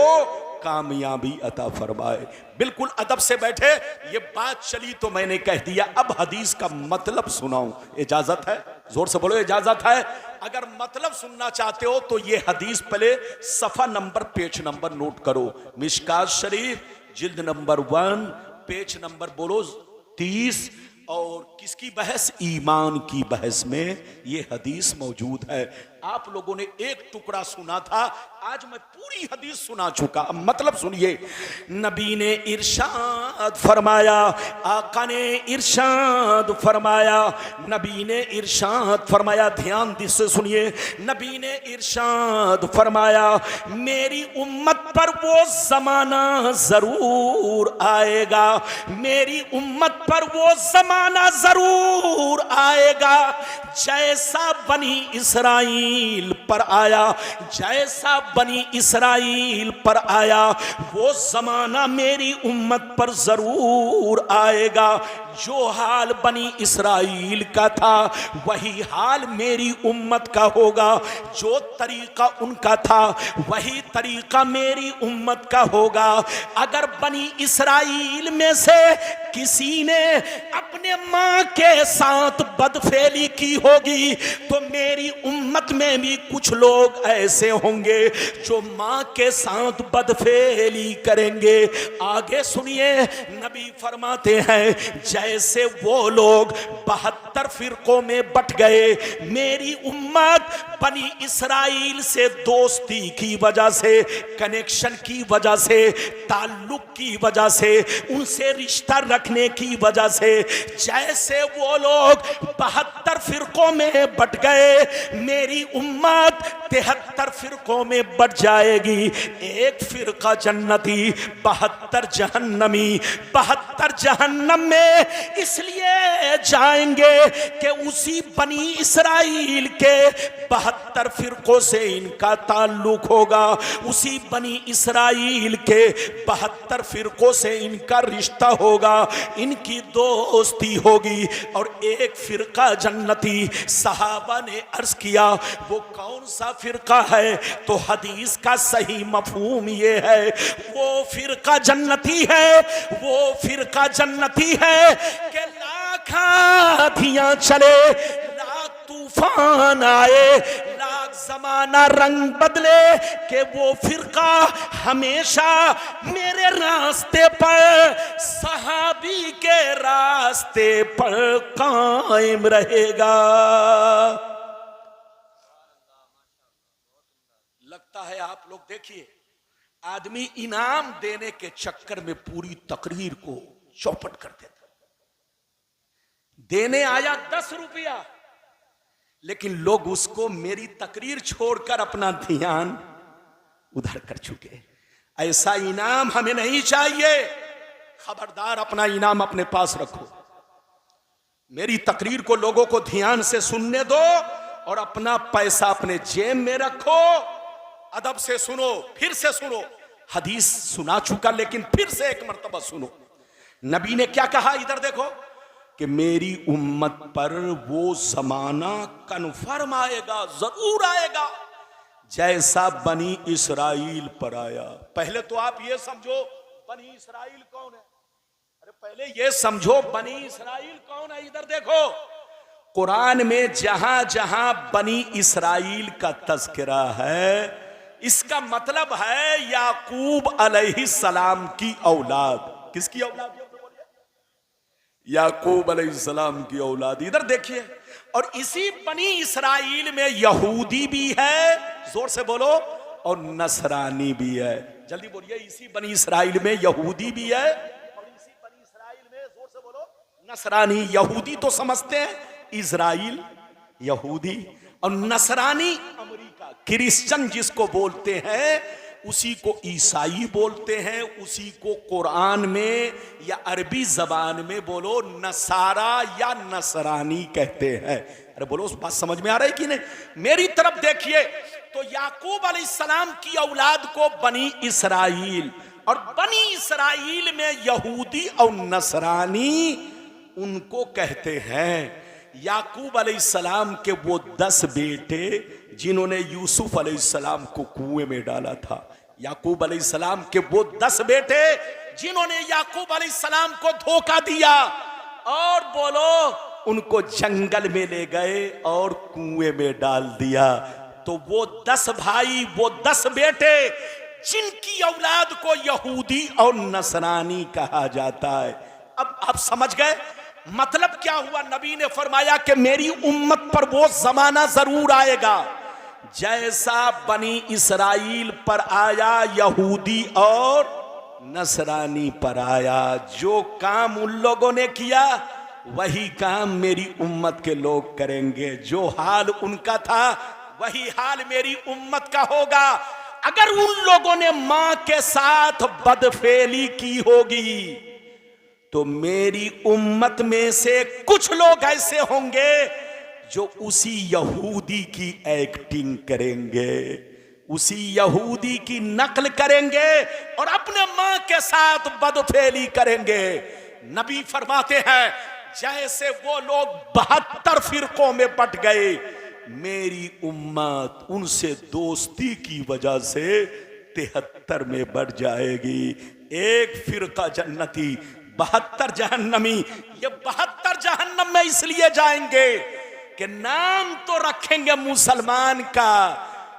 कामयाबी अता फरमाए। बिल्कुल अदब से बैठे, ये बात चली तो मैंने कह दिया। अब हदीस का मतलब सुनाऊं, इजाजत है? जोर से बोलो, इजाजत है? अगर मतलब सुनना चाहते हो तो ये हदीस पहले सफा नंबर पेज नंबर नोट करो। मिशकात शरीफ जिल्द नंबर 1 पेज नंबर बोलो 30, और किसकी बहस? ईमान की बहस में ये हदीस मौजूद है। आप लोगों ने एक टुकड़ा सुना था, आज मैं पूरी हदीस सुना चुका। अब मतलब सुनिए। नबी ने इरशाद फरमाया, आका ने इरशाद फरमाया, नबी ने इरशाद फरमाया, ध्यान से सुनिए। नबी ने इरशाद फरमाया, मेरी उम्मत पर वो जमाना जरूर आएगा, मेरी उम्मत पर वो जमाना जरूर आएगा जैसा बनी इसराइल पर आया, जैसा बनी इसराइल पर आया वो जमाना मेरी उम्मत पर जरूर आएगा। जो हाल बनी इसराइल का था वही हाल मेरी उम्मत का होगा, जो तरीका उनका था वही तरीका मेरी उम्मत का होगा। अगर बनी इसराइल में से किसी ने अपने मां के साथ बदफेली की होगी तो मेरी उम्मत में भी कुछ लोग ऐसे होंगे जो मां के साथ बदफेली करेंगे। आगे सुनिए, नबी फरमाते हैं जैसे वो लोग 72 फिरकों में बट गए, मेरी उम्मत बनी इसराइल से दोस्ती की वजह से, कनेक्शन की वजह से, ताल्लुक की वजह से, उनसे रिश्ता रखने की वजह से, जैसे वो लोग 72 फिरकों में बट गए मेरी उम्मत 73 फिरकों में बट जाएगी। एक फिरका जन्नती, 72 जहन्नमी। 72 जहन्नम में इसलिए जाएंगे कि उसी बनी इसराइल के 72 फिरकों से इनका ताल्लुक होगा, उसी बनी इसराइल के 72 फिरकों से इनका रिश्ता होगा, इनकी दोस्ती होगी। और एक फिरका जन्नती। सहाबा ने अर्ज किया वो कौन सा फिरका है? तो हदीस का सही मफहूम ये है, वो फिरका जन्नती है, वो फिरका जन्नती है कि लाख आंधियां चले, लाख तूफान आए, लाख जमाना रंग बदले, कि वो फिरका हमेशा मेरे रास्ते पर, सहाबी के रास्ते पर कायम रहेगा। लगता है आप लोग देखिए, आदमी इनाम देने के चक्कर में पूरी तकरीर को चौपट कर देता। देने आया 10 रुपया, लेकिन लोग उसको मेरी तकरीर छोड़कर अपना ध्यान उधर कर चुके। ऐसा इनाम हमें नहीं चाहिए। खबरदार, अपना इनाम अपने पास रखो। मेरी तकरीर को लोगों को ध्यान से सुनने दो और अपना पैसा अपने जेब में रखो। अदब से सुनो, फिर से सुनो। हदीस सुना चुका लेकिन फिर से एक मर्तबा सुनो। नबी ने क्या कहा, इधर देखो, कि मेरी उम्मत पर वो जमाना कन्फर्म आएगा, जरूर आएगा जैसा बनी इसराइल पर आया। पहले तो आप ये समझो बनी इसराइल कौन है। अरे पहले ये समझो बनी इसराइल कौन है। इधर देखो, कुरान में जहां जहां बनी इसराइल का तज़किरा है, इसका मतलब है याकूब अलैहिस्सलाम की औलाद। किसकी औलाद? याकूब अलैहिस्सलाम की औलाद। इधर देखिए, और इसी बनी इसराइल में यहूदी भी है, जोर से बोलो, और नसरानी भी है। जल्दी बोलिए, इसी बनी इसराइल में यहूदी भी है और इसी बनी इसराइल में, जोर से बोलो, नसरानी। यहूदी तो समझते हैं इजराइल, यहूदी, और नसरानी अमेरिका, क्रिश्चियन जिसको बोलते हैं उसी को ईसाई बोलते हैं, उसी को कुरान में या अरबी जबान में बोलो नसारा या नसरानी कहते हैं। अरे बोलो, उस बात समझ में आ रही है कि नहीं? मेरी तरफ देखिए, तो याकूब अलैहिस्सलाम की औलाद को बनी इसराइल और बनी इसराइल में यहूदी और नसरानी उनको कहते हैं। याकूब अलैहिस्सलाम के वो 10 बेटे जिन्होंने यूसुफ अलैहिस्सलाम को कुएं में डाला था। याकूब अलैहिस्सलाम के वो 10 बेटे जिन्होंने याकूब अलैहिस्सलाम को धोखा दिया और बोलो उनको जंगल में ले गए और कुएं में डाल दिया। तो वो 10 भाई, वो 10 बेटे जिनकी औलाद को यहूदी और नसरानी कहा जाता है। अब आप समझ गए मतलब क्या हुआ। नबी ने फरमाया कि मेरी उम्मत पर वो जमाना जरूर आएगा जैसा बनी इसराइल पर आया, यहूदी और नसरानी पर आया। जो काम उन लोगों ने किया वही काम मेरी उम्मत के लोग करेंगे। जो हाल उनका था वही हाल मेरी उम्मत का होगा। अगर उन लोगों ने मां के साथ बदफेली की होगी तो मेरी उम्मत में से कुछ लोग ऐसे होंगे जो उसी यहूदी की एक्टिंग करेंगे, उसी यहूदी की नकल करेंगे और अपने मां के साथ बदफेली करेंगे। नबी फरमाते हैं जैसे वो लोग 72 फिरकों में बट गए, मेरी उम्मत उनसे दोस्ती की वजह से 73 में बढ़ जाएगी। एक फिरका जन्नती, 72 जहन्नमी। ये 72 जहन्नम में इसलिए जाएंगे कि नाम तो रखेंगे मुसलमान का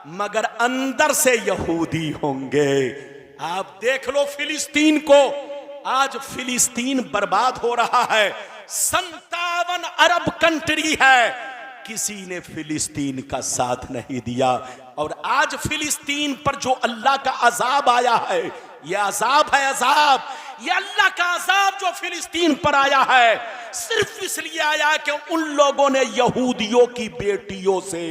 मगर अंदर से यहूदी होंगे। आप देख लो फिलिस्तीन को, आज फिलिस्तीन बर्बाद हो रहा है। 57 अरब कंट्री है, किसी ने फिलिस्तीन का साथ नहीं दिया। और आज फिलिस्तीन पर जो अल्लाह का अजाब आया है, यह अजाब है, अजाब, यह अल्लाह का अजाब जो फिलिस्तीन पर आया है सिर्फ इसलिए आया कि उन लोगों ने यहूदियों की बेटियों से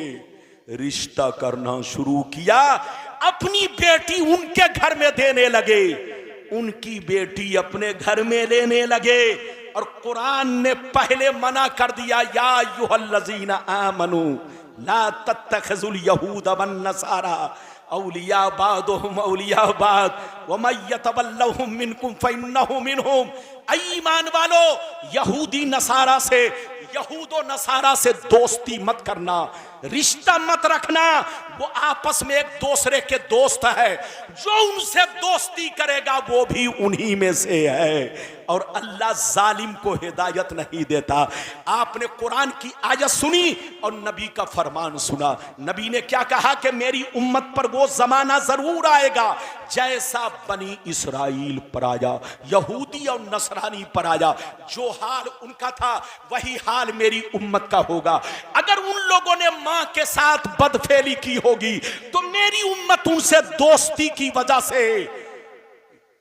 रिश्ता करना शुरू किया, अपनी बेटी उनके घर में देने लगे, उनकी बेटी अपने घर में लेने लगे। और कुरान ने पहले मना कर दिया, या अय्युहल्लज़ीना आमनू ला तत्तखिज़ुल यहूदा वन नसारा औलिया बादुहुम औलिया बाद व मय यतवल्लहुम मिनकुम फइन्नहु मिनहुम। ईमान वालो, यहूदी नसारा से, यहूदो नसारा से दोस्ती मत करना, रिश्ता मत रखना। वो आपस में एक दूसरे के दोस्त है, जो उनसे दोस्ती करेगा वो भी उन्हीं में से है। और अल्लाह जालिम को हिदायत नहीं देता। आपने कुरान की आयत सुनी और नबी का फरमान सुना। नबी ने क्या कहा कि मेरी उम्मत पर वो जमाना जरूर आएगा जैसा बनी इसराइल पर आया, यहूदी और नसरानी पर आया। जो हाल उनका था वही हाल मेरी उम्मत का होगा। अगर उन लोगों ने मां के साथ बदफेली की होगी तो मेरी उम्मत उनसे दोस्ती की वजह से,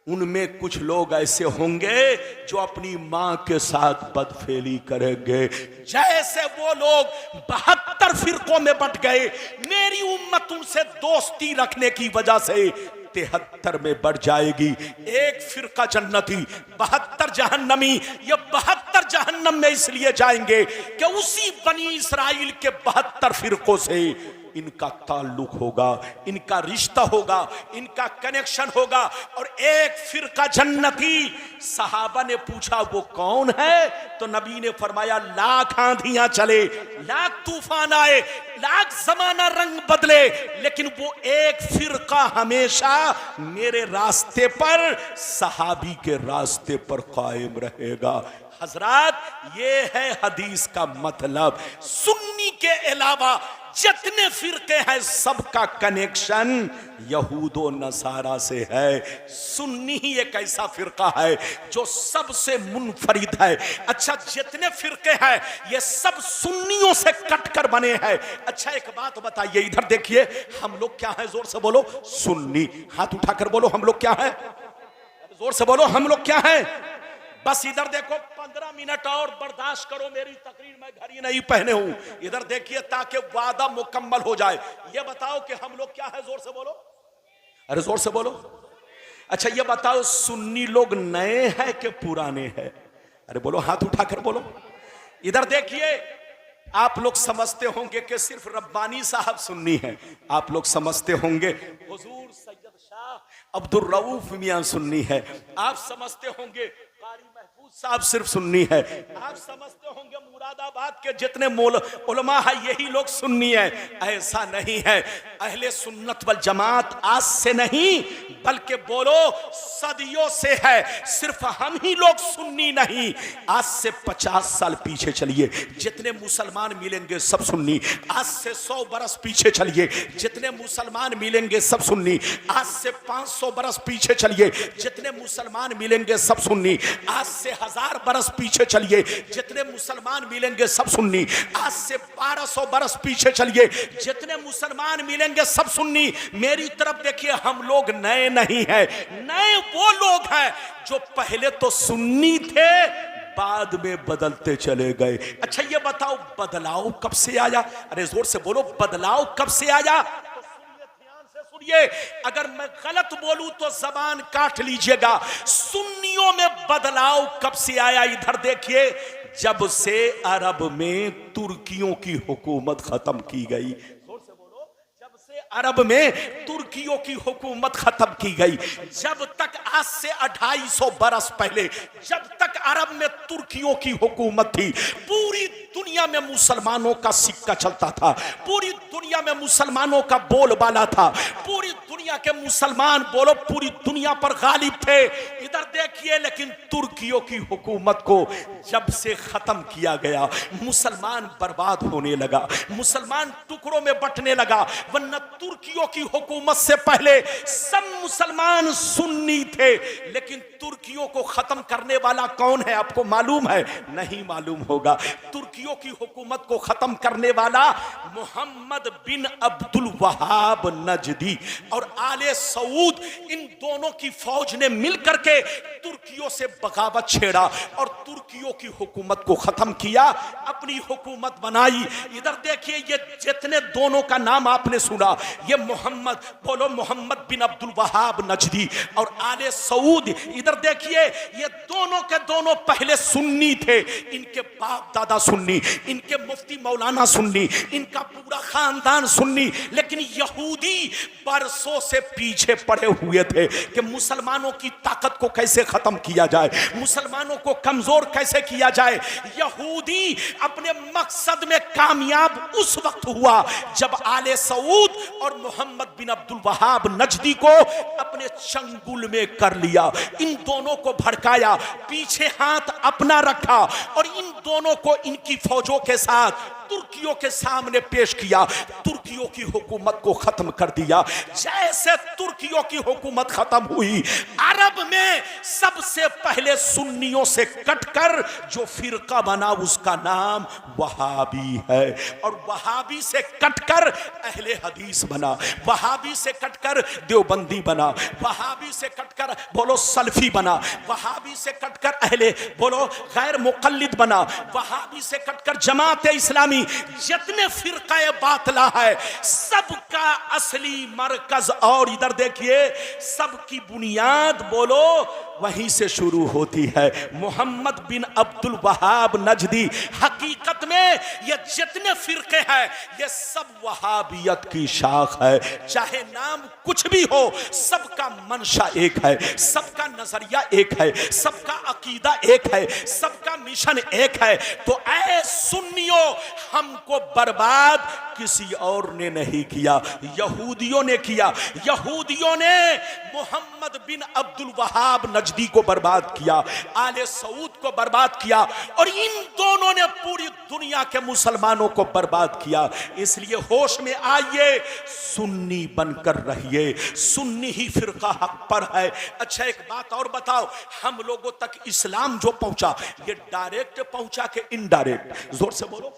उनमें कुछ लोग ऐसे होंगे जो अपनी मां के साथ बदफेली करेंगे। जैसे वो लोग 72 फिरकों में बट गए, मेरी उम्मत उनसे दोस्ती रखने की वजह से 73 में बढ़ जाएगी। एक फिरका जन्नती, 72 जहन्नमी। ये 72 जहन्नम में इसलिए जाएंगे कि उसी बनी इसराइल के 72 फिरकों से इनका ताल्लुक होगा, इनका रिश्ता होगा, इनका कनेक्शन होगा। और एक फिरका जन्नती। सहाबा ने पूछा वो कौन है? तो नबी ने फरमाया लाख आंधियां चले, लाख तूफान आए, लाख जमाना रंग बदले, लेकिन वो एक फिरका हमेशा मेरे रास्ते पर, सहाबी के रास्ते पर कायम रहेगा। हजरात, ये है हदीस का मतलब। सुन्नी के अलावा जितने फिरके हैं सबका कनेक्शन यहूदो नसारा से है। सुन्नी ही एक ऐसा फिरका है जो सबसे मुनफरिद है। अच्छा, जितने फिरके हैं ये सब सुन्नियों से कटकर बने हैं। अच्छा, एक बात बताइए, इधर देखिए, हम लोग क्या है? जोर से बोलो, सुन्नी। हाथ उठाकर बोलो, हम लोग क्या है? जोर से बोलो, हम लोग क्या है? बस इधर देखो, 15 मिनट और बर्दाश्त करो मेरी तकरीर, मैं घड़ी नहीं पहने हूं। इधर देखिए ताकि वादा मुकम्मल हो जाए। ये बताओ कि हम लोग क्या है? जोर से बोलो, अरे जोर से बोलो। अच्छा, ये बताओ, सुन्नी लोग नए हैं कि पुराने हैं? अरे बोलो, हाथ उठाकर बोलो। इधर देखिए, आप लोग समझते होंगे कि सिर्फ रब्बानी साहब सुन्नी है, आप लोग समझते होंगे हुजूर सैयद शाह अब्दुल रऊफ मियां सुन्नी है, आप समझते होंगे कारी महफूज साहब सिर्फ सुन्नी है, आप समझते होंगे मुरादाबाद के जितने उलमा है यही लोग सुन्नी है। ऐसा नहीं है। अहले सुन्नत वल जमात आज से नहीं बल्कि बोलो सदियों से है। सिर्फ हम ही लोग सुन्नी नहीं, आज से 50 साल पीछे चलिए जितने मुसलमान मिलेंगे सब सुन्नी। आज से 100 बरस पीछे चलिए जितने मुसलमान मिलेंगे सब सुन्नी। आज से 500 बरस पीछे चलिए जितने मुसलमान मिलेंगे सब सुन्नी। आज से 1000 बरस पीछे चलिए जितने मुसलमान मिलेंगे सब सुन्नी। आज से 1200 बरस पीछे चलिए जितने मुसलमान मिलेंगे सब सुन्नी। मेरी तरफ देखिए, हम लोग नए नहीं हैं, नए वो लोग हैं जो पहले तो सुन्नी थे बाद में बदलते चले गए। अच्छा ये बताओ बदलाव कब से आया? अरे जोर से बोलो, बदलाव कब से आया? तो सुनिए, ध्यान से सुनिए, अगर मैं गलत बोलूं तो जबान काट लीजिएगा। सुन्नियों में बदलाव कब से आया? इधर देखिए, जब से अरब में तुर्कियों की हुकूमत खत्म की गई। अरब में तुर्कियों की हुकूमत खत्म की गई। जब तक आज से 250 बरस पहले जब तक अरब में तुर्कियों की हुकूमत थी, पूरी दुनिया में मुसलमानों का सिक्का चलता था, पूरी दुनिया में मुसलमानों का बोलबाला था, पूरी दुनिया के मुसलमान बोलो पूरी दुनिया पर गालिब थे। इधर देखिए, लेकिन तुर्कियों की हुकूमत को जब से खत्म किया गया, मुसलमान बर्बाद होने लगा, मुसलमान टुकड़ों में बंटने लगा। वरना तुर्कियों की हुकूमत से पहले सब मुसलमान सुन्नी थे। लेकिन तुर्कियों को खत्म करने वाला कौन है? आपको मालूम है? नहीं मालूम होगा। तुर्कियों की हुकूमत को खत्म करने वाला मोहम्मद बिन अब्दुल वहाब नजदी और आले सऊद, इन दोनों की फौज ने मिलकर के तुर्कियों से बगावत छेड़ा और तुर्कियों की हुकूमत को खत्म किया, अपनी हुकूमत बनाई। इधर देखिए, ये जितने दोनों का नाम आपने सुना, ये मोहम्मद बोलो मोहम्मद बिन अब्दुल वहाब नजदी और आले सऊद, इधर देखिए, ये दोनों के दोनों पहले सुन्नी थे। इनके बाप दादा सुन्नी, इनके मुफ्ती मौलाना सुन्नी, इनका पूरा खानदान सुन्नी। लेकिन यहूदी बरसों से पीछे पड़े हुए थे कि मुसलमानों की ताकत को कैसे खत्म किया जाए, मुसलमानों को कमजोर कैसे किया जाए। यहूदी अपने मकसद में कामयाब उस वक्त हुआ जब आले सऊद और मोहम्मद बिन अब्दुल वहाब नजदी को अपने चंगुल में कर लिया। इन दोनों को भड़काया, पीछे हाथ अपना रखा और इन दोनों को इनकी फौजों के साथ तुर्कियों के सामने पेश किया। तुर्कियों की हुकूमत को खत्म कर दिया। जैसे तुर्कियों की हुकूमत खत्म हुई, अरब में सबसे पहले सुन्नियों से कटकर जो फिरका बना उसका नाम वहाबी है, और वहाबी से कटकर अहले हदीस बना, वहाबी से कटकर देवबंदी बना, वहाबी से कटकर बोलो सल्फी बना, वहाबी से कटकर अहले बोलो गैर मुकल्लिद बना, वहाबी से कटकर जमात इस्लामी। जितने फिरकाए बातला है सबका असली मरकज और इधर देखिए सबकी बुनियाद बोलो वहीं से शुरू होती है। मोहम्मद बिन अब्दुल वहाब नजदी, हकीकत में ये जितने फिरके हैं ये सब वहाबियत की शाख है। चाहे नाम कुछ भी हो, सबका मंशा एक है, सबका नजरिया एक है, सबका अकीदा एक है, सबका मिशन एक है। तो ऐ सुन्नियों, हमको बर्बाद किसी और ने नहीं किया, यहूदियों ने किया। यहूदियों ने मोहम्मद बिन अब्दुल वहाब नजदी को बर्बाद किया, आले सऊद को बर्बाद किया, और इन दोनों ने पूरी दुनिया के मुसलमानों को बर्बाद किया। इसलिए होश में आइए, सुन्नी बनकर रहिए, सुन्नी ही फिरका हक पर है। अच्छा एक बात और बताओ, हम लोगों तक इस्लाम जो पहुंचा ये डायरेक्ट पहुंचा के इनडायरेक्ट? जोर से बोलो।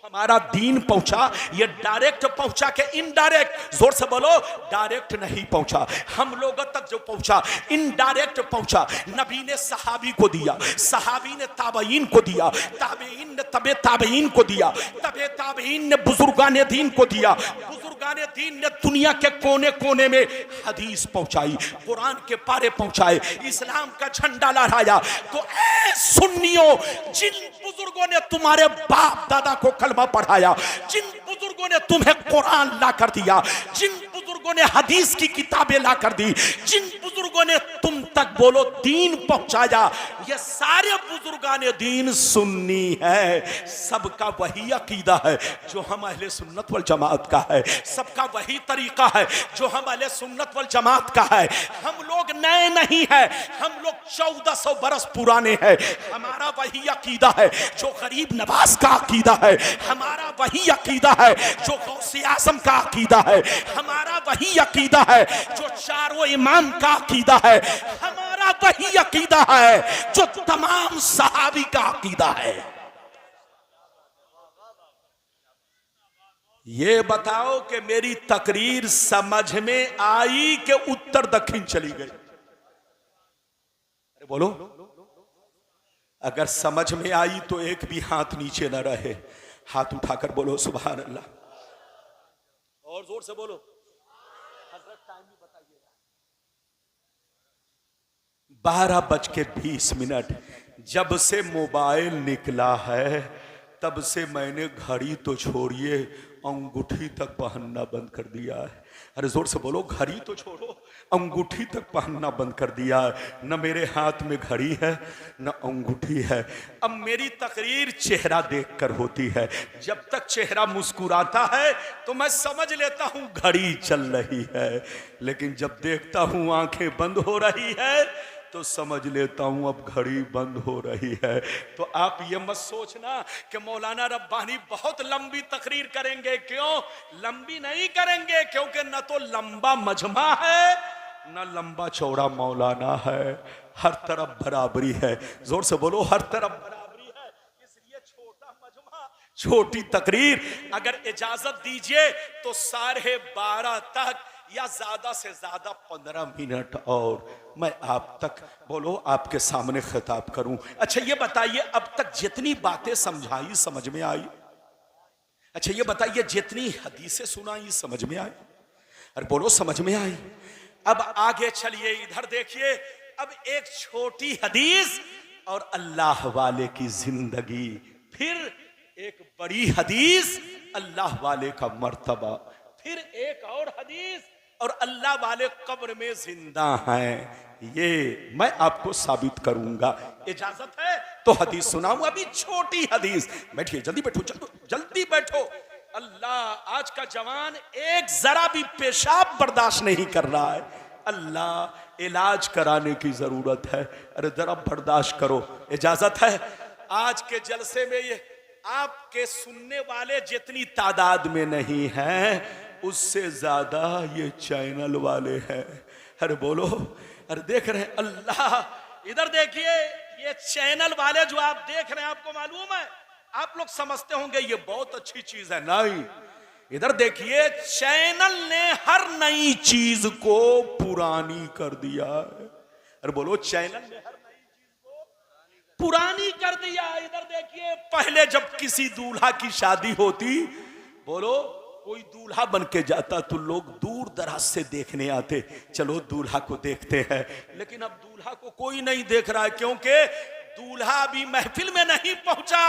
हमारा दीन पहुंचा ये डायरेक्ट पहुंचा के इनडायरेक्ट? जोर से बोलो। डायरेक्ट नहीं पहुंचा, हम लोगों तक जो पहुंचा इनडायरेक्ट पहुंचा। नबी ने सहाबी को दिया, सहाबी ने ताबईन को दिया, ताबईन ने तबे ताबईन को दिया, तबे ताबईन ने बुजुर्गान दीन को दिया, बुजुर्गान बुजुर्गान दीन ने दुनिया के कोने कोने में हदीस पहुंचाई, कुरान के पारे पहुंचाए, इस्लाम का झंडा लहराया। तो ऐ सुन्नियों, जिन बुजुर्गों ने तुम्हारे बाप दादा को कलमा पढ़ाया, जिन बुजुर्गों ने तुम्हें कुरान ला कर दिया, जिन बुजुर्गों ने हदीस की किताबें ला कर दी, जिन बुजुर्गों ने तुम तक बोलो दीन पहुंचाया, ये सारे बुजुर्गान दीन सुन्नी है। सबका वही अकीदा है जो हम अहले सुन्नत वल जमात का है, सबका वही तरीका है जो हम अहले सुन्नत वल जमात का है। हम लोग नए नहीं है, हम लोग 1400 बरस पुराने हैं। हमारा वही अकीदा है जो गरीब नवाज का अकीदा है, हमारा वही अकीदा है जो गौसे आज़म का अकीदा है, हमारा वही अकीदा है जो चारों इमाम का अकीदा है, हमारा वही अकीदा है जो तमाम सहाबी का अकीदा है। ये बताओ कि मेरी तकरीर समझ में आई कि उत्तर दक्षिण चली गई? अरे बोलो, अगर समझ में आई तो एक भी हाथ नीचे न रहे, हाथ उठाकर बोलो सुभान अल्लाह, और जोर से बोलो। हजरत टाइम भी बताइएगा। 12:20 जब से मोबाइल निकला है तब से मैंने घड़ी तो छोड़िए अंगूठी तक पहनना बंद कर दिया है। अरे जोर से बोलो, घड़ी तो छोड़ो, अंगूठी तक पहनना बंद कर दिया है। न मेरे हाथ में घड़ी है न अंगूठी है। अब मेरी तकरीर चेहरा देखकर होती है। जब तक चेहरा मुस्कुराता है तो मैं समझ लेता हूं घड़ी चल रही है, लेकिन जब देखता हूं आंखें बंद हो रही है तो समझ लेता हूं अब घड़ी बंद हो रही है। तो आप ये मत सोचना कि मौलाना रब्बानी बहुत लंबी तकरीर करेंगे। क्यों लंबी नहीं करेंगे? क्योंकि न तो लंबा मजमा है न लंबा चौड़ा मौलाना है, हर तरफ बराबरी है। जोर से बोलो, हर तरफ बराबरी है। इसलिए छोटा मजमा, छोटी तकरीर। अगर इजाजत दीजिए तो 12:30 तक या ज्यादा से ज्यादा 15 मिनट और मैं आप तक बोलो आपके सामने खिताब करूं। अच्छा ये बताइए, अब तक जितनी बातें समझाई समझ में आई? अच्छा ये बताइए, जितनी हदीसें सुनाई समझ में आई? अरे बोलो समझ में आई। अब आगे चलिए, इधर देखिए। अब एक छोटी हदीस और अल्लाह वाले की जिंदगी, फिर एक बड़ी हदीस अल्लाह वाले का मर्तबा, फिर एक और हदीस और अल्लाह वाले कब्र में जिंदा हैं। ये मैं आपको साबित करूंगा। इजाजत है तो हदीस सुनाऊं। अभी छोटी हदीस। बैठिए, जल्दी बैठो, जल्दी बैठो। अल्लाह, आज का जवान एक जरा भी पेशाब बर्दाश्त नहीं कर रहा है। अल्लाह, इलाज कराने की जरूरत है। अरे जरा बर्दाश्त करो। इजाजत है। आज के जलसे में ये आपके सुनने वाले जितनी तादाद में नहीं हैं उससे ज्यादा ये चैनल वाले हैं। अरे बोलो, अरे देख रहे हैं? अल्लाह, इधर देखिए, ये चैनल वाले जो आप देख रहे हैं, आपको मालूम है, आप लोग समझते होंगे ये बहुत अच्छी चीज है। नहीं, इधर देखिए, चैनल ने हर नई चीज को पुरानी कर दिया है। अरे बोलो, चैनल ने हर नई चीज को पुरानी कर दिया। इधर देखिए, पहले जब किसी दूल्हा की शादी होती, बोलो कोई दूल्हा बन के जाता तो लोग दूर दराज से देखने आते, चलो दूल्हा को देखते हैं। लेकिन अब दूल्हा को कोई नहीं देख रहा है, क्योंकि दूल्हा अभी महफिल में नहीं पहुंचा,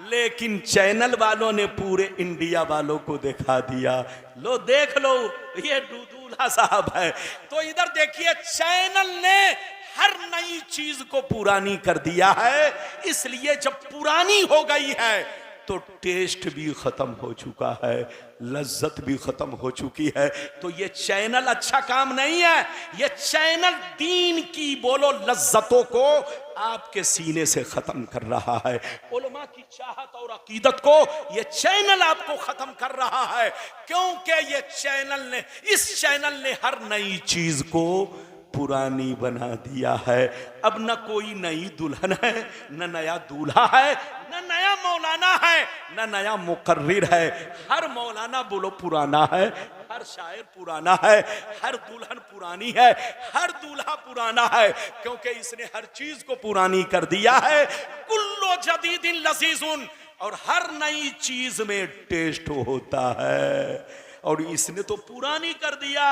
लेकिन चैनल वालों ने पूरे इंडिया वालों को दिखा दिया। लो देख लो, ये दूल्हा साहब है। तो इधर देखिए, चैनल ने हर नई चीज को पुरानी कर दिया है। इसलिए जब पुरानी हो गई है तो टेस्ट भी खत्म हो चुका है, लज्जत भी खत्म हो चुकी है। तो ये चैनल अच्छा काम नहीं है। ये चैनल दीन की बोलो लज्जतों को आपके सीने से खत्म कर रहा है। उलमा की चाहत और अकीदत को ये चैनल आपको खत्म कर रहा है, क्योंकि ये चैनल ने, इस चैनल ने हर नई चीज को पुरानी बना दिया है। अब न कोई नई दुल्हन है, न नया दूल्हा है, न नया मौलाना है, न नया मुकर्रिर है। हर मौलाना बोलो पुराना है, हर शायर पुराना है, हर दुल्हन पुरानी है, हर दूल्हा पुराना है, क्योंकि इसने हर चीज को पुरानी कर दिया है। कुल्लो जदीदिन लजीजुन, और हर नई चीज में टेस्ट होता है। और इसने तो पुरानी कर दिया।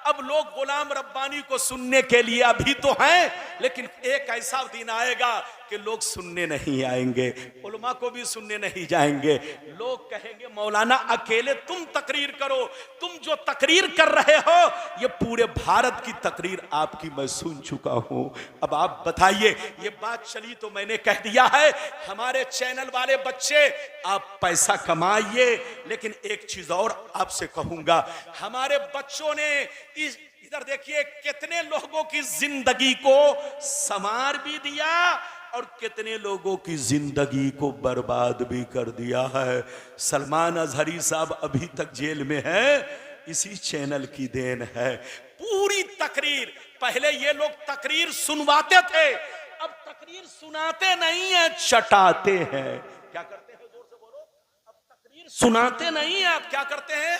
अब लोग गुलाम रब्बानी को सुनने के लिए अभी तो हैं, लेकिन एक ऐसा दिन आएगा कि लोग सुनने नहीं आएंगे, उलमा को भी सुनने नहीं जाएंगे। लोग कहेंगे मौलाना अकेले तुम तकरीर करो, तुम जो तकरीर कर रहे हो ये पूरे भारत की तकरीर आपकी मैं सुन चुका हूं। अब आप बताइए, ये बात चली तो मैंने कह दिया है। हमारे चैनल वाले बच्चे आप पैसा कमाइए, लेकिन एक चीज और आपसे कहूंगा, हमारे बच्चों ने इधर देखिए कितने लोगों की जिंदगी को संवार भी दिया और कितने लोगों की जिंदगी को बर्बाद भी कर दिया है। सलमान अजहरी साहब अभी तक जेल में है, इसी चैनल की देन है। पूरी तकरीर, पहले ये लोग तकरीर सुनवाते थे, अब तकरीर सुनाते नहीं है, चटाते हैं। क्या करते हैं, जोर से बोलो। अब तकरीर सुनाते नहीं है, अब क्या करते हैं,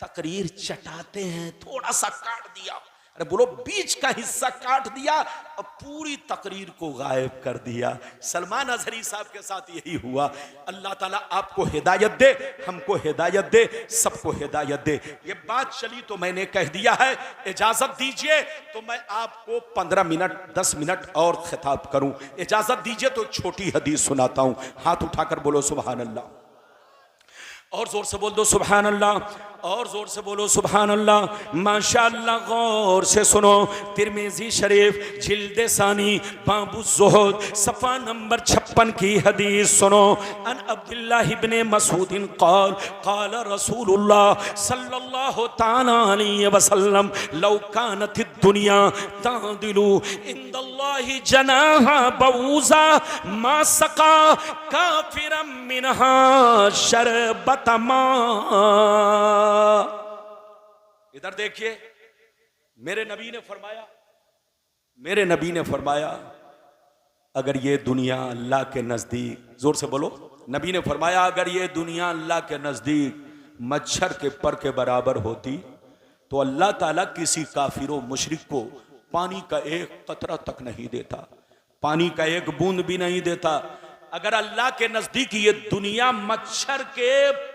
तकरीर चटाते हैं। थोड़ा सा काट दिया, अरे बोलो बीच का हिस्सा काट दिया और पूरी तकरीर को गायब कर दिया। सलमान अजहरी साहब के साथ यही हुआ। अल्लाह ताला आपको हिदायत दे, हमको हिदायत दे, सबको हिदायत दे। ये बात चली तो मैंने कह दिया है, इजाजत दीजिए तो मैं आपको 15 मिनट 10 मिनट और खिताब करूं। इजाजत दीजिए तो छोटी हदीस सुनाता हूं। हाथ उठाकर बोलो सुभान अल्लाह, और जोर से बोल दो सुभान अल्लाह, और जोर से बोलो सुभान अल्लाह। माशाअल्लाह, गौर से सुनो। तिरमिजी शरीफ जिल्द सानी बाबु ज़ुहद सफ़ा नंबर 56 की हदीस सुनो। अन अब्दुल्लाह इब्ने मसूद क़ाल क़ाल रसूलुल्लाह सल्लल्लाहु तआला अलैहि वसल्लम लौ कानतिद दुनिया तादिलु इंदल्लाहि जनाहा बऊज़ा मा सक़ा काफ़िरम मिनहा शरबतमा। इधर देखिए, मेरे नबी ने फरमाया, मेरे नबी ने फरमाया अगर ये दुनिया अल्लाह के नजदीक, जोर से बोलो, नबी ने फरमाया अगर ये दुनिया अल्लाह के नजदीक मच्छर के पर के बराबर होती तो अल्लाह ताला किसी काफिर व मुशरिक को पानी का एक कतरा तक नहीं देता, पानी का एक बूंद भी नहीं देता। अगर अल्लाह के नजदीक ये दुनिया मच्छर के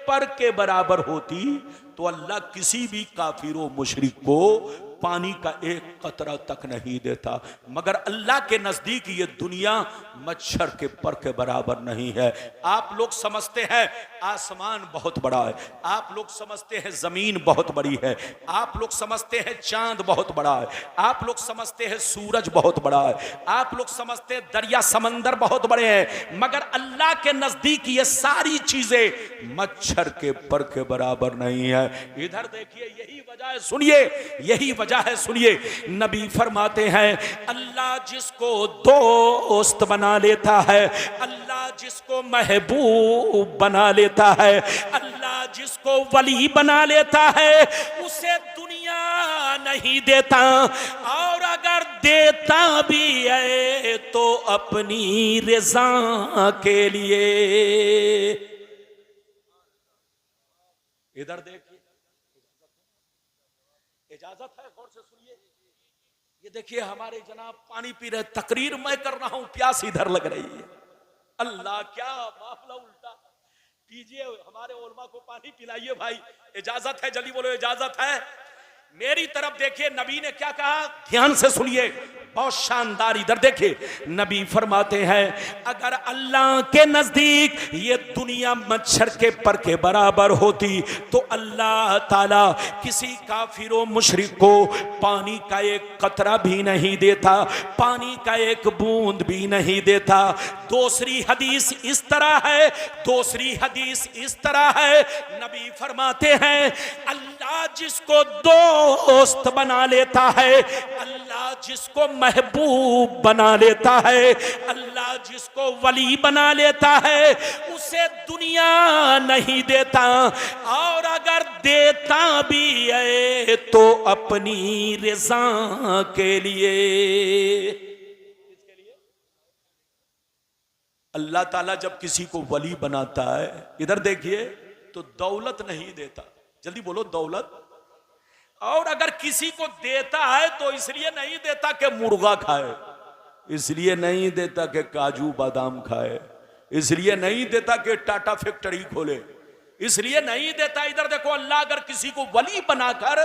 पर के बराबर होती तो अल्लाह किसी भी काफिर व मुशरिक को पानी का एक कतरा तक नहीं देता। मगर अल्लाह के नजदीक ये दुनिया मच्छर के पर के बराबर नहीं है। आप लोग समझते हैं आसमान बहुत बड़ा है, आप लोग समझते हैं जमीन बहुत बड़ी है, आप लोग समझते हैं चांद बहुत बड़ा है, आप लोग समझते हैं सूरज बहुत बड़ा है, आप लोग समझते हैं दरिया समंदर बहुत बड़े हैं, मगर अल्लाह के नजदीक ये सारी चीजें मच्छर के पर के बराबर नहीं है। इधर देखिए, यही वजह है, सुनिए, यही वजह है, सुनिए। नबी फरमाते हैं अल्लाह जिसको दोस्त बना लेता है, अल्लाह जिसको महबूब बना लेता है, अल्लाह जिसको वली बना लेता है, उसे दुनिया नहीं देता, और अगर देता भी है तो अपनी रज़ा के लिए। इधर देखिए, इजाजत है, गौर से सुनिए। ये देखिए हमारे जनाब पानी पी रहे, तकरीर मैं कर रहा हूं, प्यास इधर लग रही है। अल्लाह, क्या मामला उल्टा। पीजिए, हमारे उलमा को पानी पिलाइए भाई, इजाजत है, जल्दी बोलो इजाजत है। मेरी तरफ देखिए, नबी ने क्या कहा, ध्यान से सुनिए, बहुत शानदार। इधर देखिए, नबी फरमाते हैं अगर अल्लाह के नजदीक ये दुनिया मच्छर के पर के बराबर होती तो अल्लाह ताला किसी काफिर व मुशरिक को पानी का एक कतरा भी नहीं देता, पानी का एक बूंद भी नहीं देता। दूसरी हदीस इस तरह है, दूसरी हदीस इस तरह है, नबी फरमाते हैं अल्लाह जिसको दोस्त बना लेता है, अल्लाह जिसको महबूब बना लेता है, अल्लाह जिसको वली बना लेता है, उसे दुनिया नहीं देता, और अगर देता भी है तो अपनी रज़ा के लिए। अल्लाह ताला जब किसी को वली बनाता है, इधर देखिए, तो दौलत नहीं देता, जल्दी बोलो दौलत। और अगर किसी को देता है तो इसलिए नहीं देता कि मुर्गा खाए, इसलिए नहीं देता कि काजू बादाम खाए, इसलिए नहीं देता कि टाटा फैक्ट्री खोले, इसलिए नहीं देता। इधर देखो, अल्लाह अगर किसी को वली बनाकर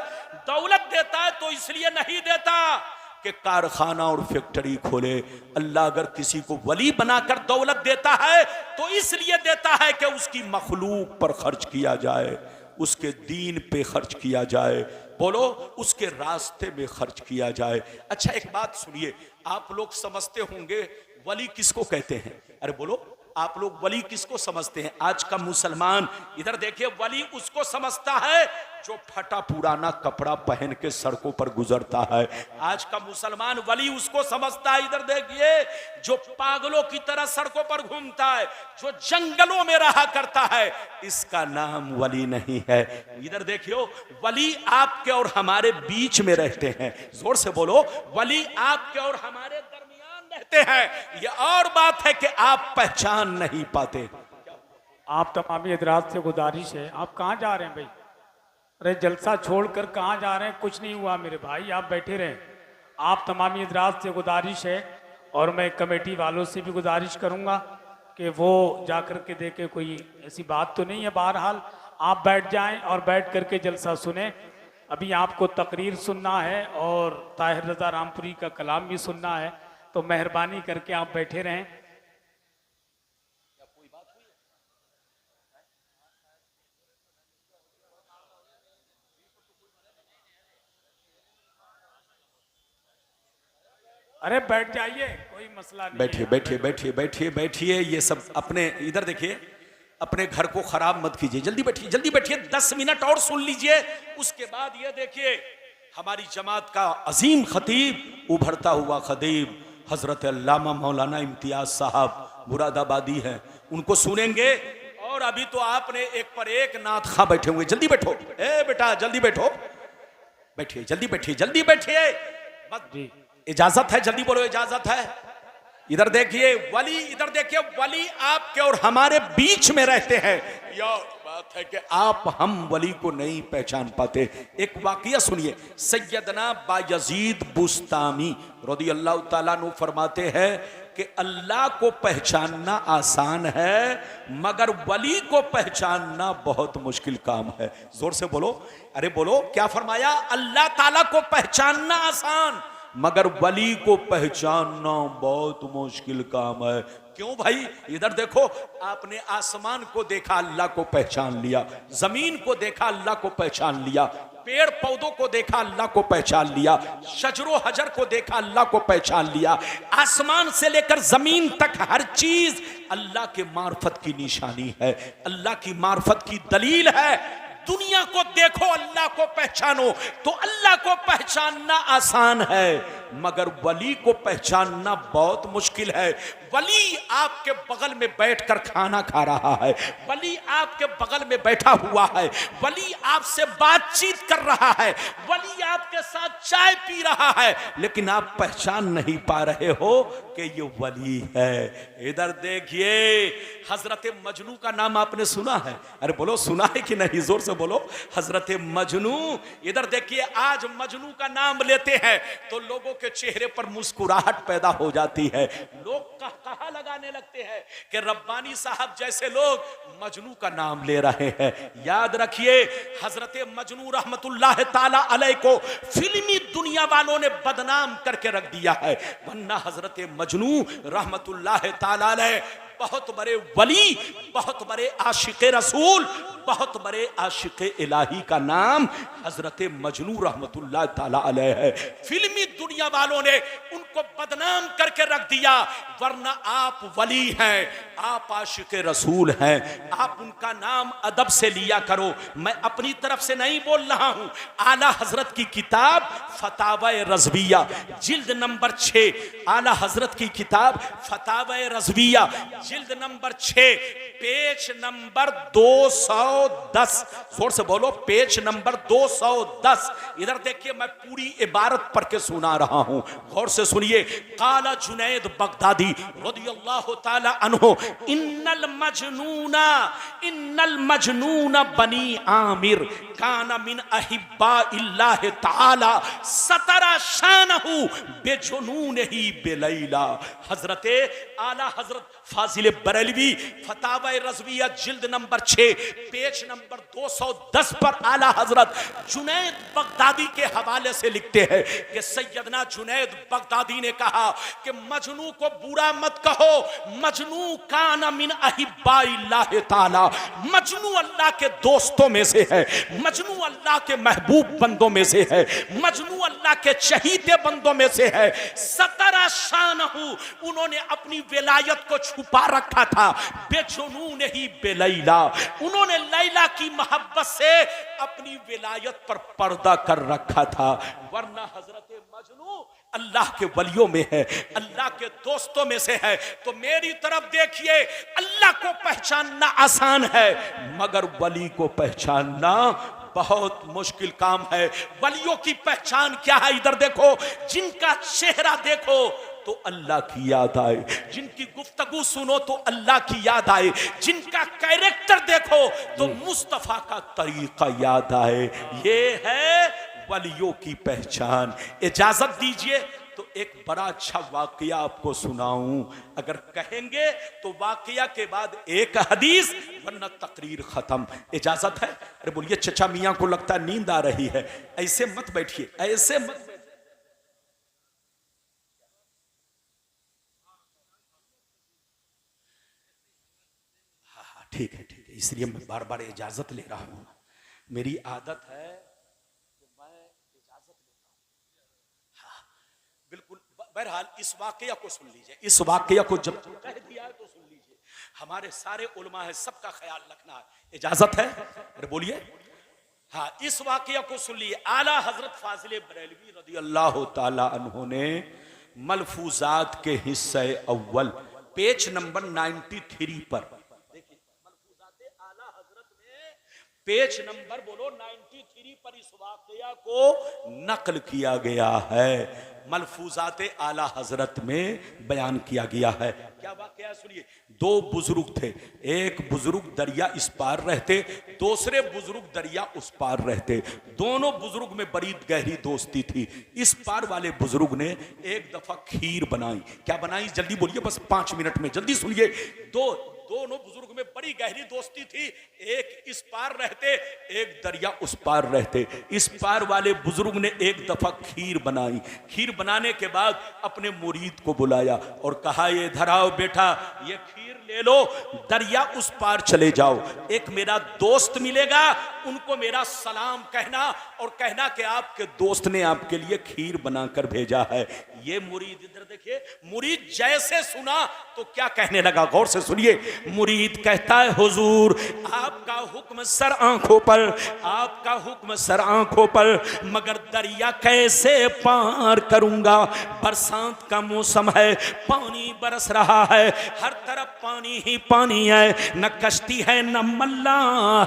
दौलत देता है तो इसलिए नहीं देता कि कारखाना और फैक्ट्री खोले। अल्लाह अगर किसी को वली बनाकर दौलत देता है तो इसलिए देता है कि उसकी मखलूक पर खर्च किया जाए, उसके दीन पे खर्च किया जाए, बोलो उसके रास्ते में खर्च किया जाए। अच्छा एक बात सुनिए, आप लोग समझते होंगे वली किसको कहते हैं? अरे बोलो, आप लोग वली किसको समझते हैं? आज का मुसलमान इधर देखिए, वली उसको समझता है जो फटा पुराना कपड़ा पहन के सड़कों पर गुजरता है। आज का मुसलमान वली उसको समझता है, इधर देखिए, जो पागलों की तरह सड़कों पर घूमता है, जो जंगलों में रहा करता है, इसका नाम वली नहीं है। इधर देखियो, वली आपके और हमारे बीच में रहते हैं। जोर से बोलो, वली आपके और हमारे दरमियान रहते हैं। ये और बात है कि आप पहचान नहीं पाते। आप तमामी हजरात से गुजारिश है, आप कहाँ जा रहे हैं भाई? अरे जलसा छोड़कर कहाँ जा रहे हैं? कुछ नहीं हुआ मेरे भाई, आप बैठे रहें। आप तमामी हजरात से गुजारिश है, और मैं कमेटी वालों से भी गुजारिश करूँगा कि वो जाकर के देखे कोई ऐसी बात तो नहीं है। बहरहाल आप बैठ जाएं और बैठ करके जलसा सुने। अभी आपको तकरीर सुनना है और ताहिर रज़ा रामपुरी का कलाम भी सुनना है, तो मेहरबानी करके आप बैठे रहें। अरे बैठ जाइए, कोई मसला नहीं। बैठिए बैठिए बैठिए बैठिए बैठिए। ये सब अपने इधर देखिए, अपने घर को खराब मत कीजिए। जल्दी बैठिए, जल्दी बैठिए, 10 मिनट और सुन लीजिए। उसके बाद ये देखिए, हमारी जमात का अजीम खतीब, उभरता हुआ खतीब हजरत अल्लामा मौलाना इम्तियाज साहब मुरादाबादी हैं, उनको सुनेंगे। और अभी तो आपने एक पर एक नात खा बैठे हुए। जल्दी बैठो, ए बेटा जल्दी बैठो, बैठिए, जल्दी बैठिए, जल्दी बैठिए। जी इजाजत है, जल्दी बोलो, इजाजत है। इधर देखिए वली, इधर देखिए वली आपके और हमारे बीच में रहते हैं। यह बात है कि आप हम वली को नहीं पहचान पाते। एक वाकया सुनिए, सैयदना बायजीद बुस्तामी रज़ी अल्लाह ताला अन्हु फरमाते हैं कि अल्लाह को पहचानना आसान है, मगर वली को पहचानना बहुत मुश्किल काम है। जोर से बोलो, अरे बोलो, क्या फरमाया? अल्लाह ताला को पहचानना आसान, मगर वली को पहचानना बहुत मुश्किल काम है। क्यों भाई? इधर देखो, आपने आसमान को देखा, अल्लाह को पहचान लिया, जमीन को देखा, अल्लाह को पहचान लिया, पेड़ पौधों को देखा, अल्लाह को पहचान लिया, शजरो हजर को देखा, अल्लाह को पहचान लिया। आसमान से लेकर जमीन तक हर चीज अल्लाह के मार्फत की निशानी है, अल्लाह की मार्फत की दलील है। दुनिया को देखो, अल्लाह को पहचानो, तो अल्लाह को पहचानना आसान है, मगर वली को पहचानना बहुत मुश्किल है। वली आपके बगल में बैठकर खाना खा रहा है, वली आपके बगल में बैठा हुआ है, वली आपसे बातचीत कर रहा है, वली आपके साथ चाय पी रहा है, लेकिन आप पहचान नहीं पा रहे हो कि ये वली है। इधर देखिए, हजरत मजनू का नाम आपने सुना है? अरे बोलो, सुना है कि नहीं? जोर से बोलो, हजरत मजनू। इधर देखिए, आज मजनू का नाम लेते हैं तो लोगों के चेहरे पर मुस्कुराहट पैदा हो जाती है। लोग कहा लगाने लगते हैं कि रब्बानी साहब जैसे लोग मजनू का नाम ले रहे हैं। याद रखिए, हजरत मजनू रहमतुल्लाह ताला अलैह को फिल्मी दुनिया वालों ने बदनाम करके रख दिया है, वरना हजरत मजनू रहमतुल्लाह ताला अलैह बहुत बड़े वली, बहुत बड़े आशिक रसूल, बहुत बड़े आशिक इलाही का नाम हजरत मजनू रहमतुल्लाह ताला अलैह है। फिल्मी दुनिया वालों ने उनको बदनाम करके रख दिया, वरना आप वली हैं, आप आशिक रसूल हैं, आप उनका नाम अदब से लिया करो। मैं अपनी तरफ से नहीं बोल रहा हूं। आला हजरत की किताब फतावा रज़विया जिल्द नंबर 6, आला हजरत की किताब फतावा रज़विया जिल्द नंबर 6 पेज नंबर 210। जोर से बोलो, पेज नंबर 210। इधर देखिए, मैं पूरी इबारत पढ़ के सुना रहा हूं, गौर से सुनिए। काला जुनैद बगदादी रज़ियल्लाहु ताला अन्हु, इन्नल मजनूना बनी आमिर काना मिन अहिब्बा इल्लाह ताला सतरा शानहु बेजुनूनही बेलैला। हजरत आला हजरत फाजिल बरेलवी फतावा फतवा रज़विया जिल्द नंबर 6 पेज नंबर 210 पर आला हजरत जुनैद बगदादी के हवाले से लिखते हैं कि सैयदना जुनैद बगदादी ने कहा कि मजनू को बुरा मत कहो, मजनू काना मिन अहिब्बाइल्लाह ताला, मजनू अल्लाह के दोस्तों में से है, मजनू अल्लाह के महबूब बंदों में से है, मजनू अल्लाह के चहीते बंदों में से है। सतरा शानहू, उन्होंने अपनी विलायत को छुपा रखा था, बेजुनून ही बेलैला, उन्होंने लैला की मोहब्बत से अपनी विलायत पर पर्दा कर रखा था, वरना हजरत मजनू अल्लाह के वलियों में है, अल्लाह के दोस्तों में से है। तो मेरी तरफ देखिए, अल्लाह को पहचानना आसान है मगर वली को पहचानना बहुत मुश्किल काम है। वलियों की पहचान क्या है? इधर देखो, जिनका चेहरा देखो तो अल्लाह की याद आए, जिनकी गुफ्तगू सुनो तो अल्लाह की याद आए, जिनका कैरेक्टर देखो तो मुस्तफा का तरीका याद आए। ये है वलियों की पहचान। इजाजत दीजिए तो एक बड़ा अच्छा वाकया आपको सुनाऊं, अगर कहेंगे तो वाकया के बाद एक हदीस, वरना तकरीर खत्म। इजाजत है? अरे बोलिए, चचा मियां को लगता है नींद आ रही है, ऐसे मत बैठिए, ऐसे मत बैठिए। हाँ, ठीक है, ठीक है, इसलिए मैं बार बार इजाजत ले रहा हूं। मेरी आदत है कि मैं इजाजत लेता हूं। हाँ, बिल्कुल। बहरहाल इस वाकया को सुन लीजिए, इस वाकया को जब कह दिया है तो सुन लीजिए। हमारे सारे उलमा है, सबका ख्याल रखना है। इजाजत है? अरे बोलिए। हाँ, इस वाकया को सुन लीजिए। आला हजरत फाजिल बरेलवी रदी अल्लाह ताला अन्हु ने मलफूजात के हिस्से अव्वल पेज नंबर 93 पर, देखिए मलफूजात आला हजरत में पेज नंबर बोलो 93 पर इस वाकया को नकल किया गया है, मलफूजात आला हजरत में बयान किया गया है। क्या वाकया सुनिए। दो बुजुर्ग थे, एक बुजुर्ग दरिया इस पार रहते, दूसरे बुजुर्ग दरिया उस पार रहते। दोनों बुजुर्ग में बड़ी गहरी दोस्ती थी। इस पार वाले बुजुर्ग ने एक दफा खीर बनाई। क्या बनाई? जल्दी बोलिए, बस 5 मिनट में, जल्दी सुनिए। दोनों बुजुर्ग में बड़ी गहरी दोस्ती थी, एक इस पार रहते, एक दरिया उस पार रहते। इस पार वाले बुजुर्ग ने एक दफा खीर बनाई। खीर बनाने के बाद अपने मुरीद को बुलाया और कहा, ये धराओ बेटा, ये खीर ले लो, दरिया उस पार चले जाओ, एक मेरा दोस्त मिलेगा, उनको मेरा सलाम कहना और कहना कि आपके दोस्त ने आपके लिए खीर बनाकर भेजा है। ये मुरीद, इधर देखिए, मुरीद जैसे सुना तो क्या कहने लगा, गौर से सुनिए। मुरीद कहता है, हुजूर आपका हुक्म सर आंखों पर, आपका हुक्म सर आंखों पर, मगर दरिया कैसे पार करूंगा? बरसात का मौसम है, पानी बरस रहा है, हर तरफ पानी ही पानी है, न कश्ती है न मल्ला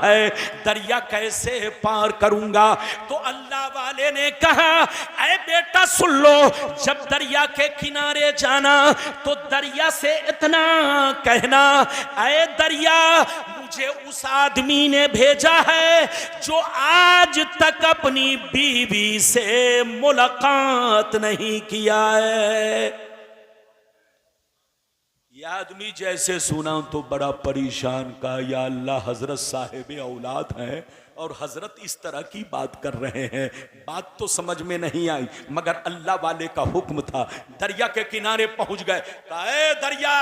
है, दरिया कैसे पार करूंगा? तो अल्लाह वाले ने कहा, ऐ बेटा सुन लो, जब दरिया के किनारे जाना तो दरिया से इतना कहना, ऐ दरिया, मुझे उस आदमी ने भेजा है जो आज तक अपनी बीवी से मुलाकात नहीं किया है। यह आदमी जैसे सुना तो बड़ा परेशान का, या अल्लाह, हजरत साहिब औलाद हैं और हजरत इस तरह की बात कर रहे हैं। बात तो समझ में नहीं आई, मगर अल्लाह वाले का हुक्म था। दरिया के किनारे पहुंच गए, कहा, ए दरिया,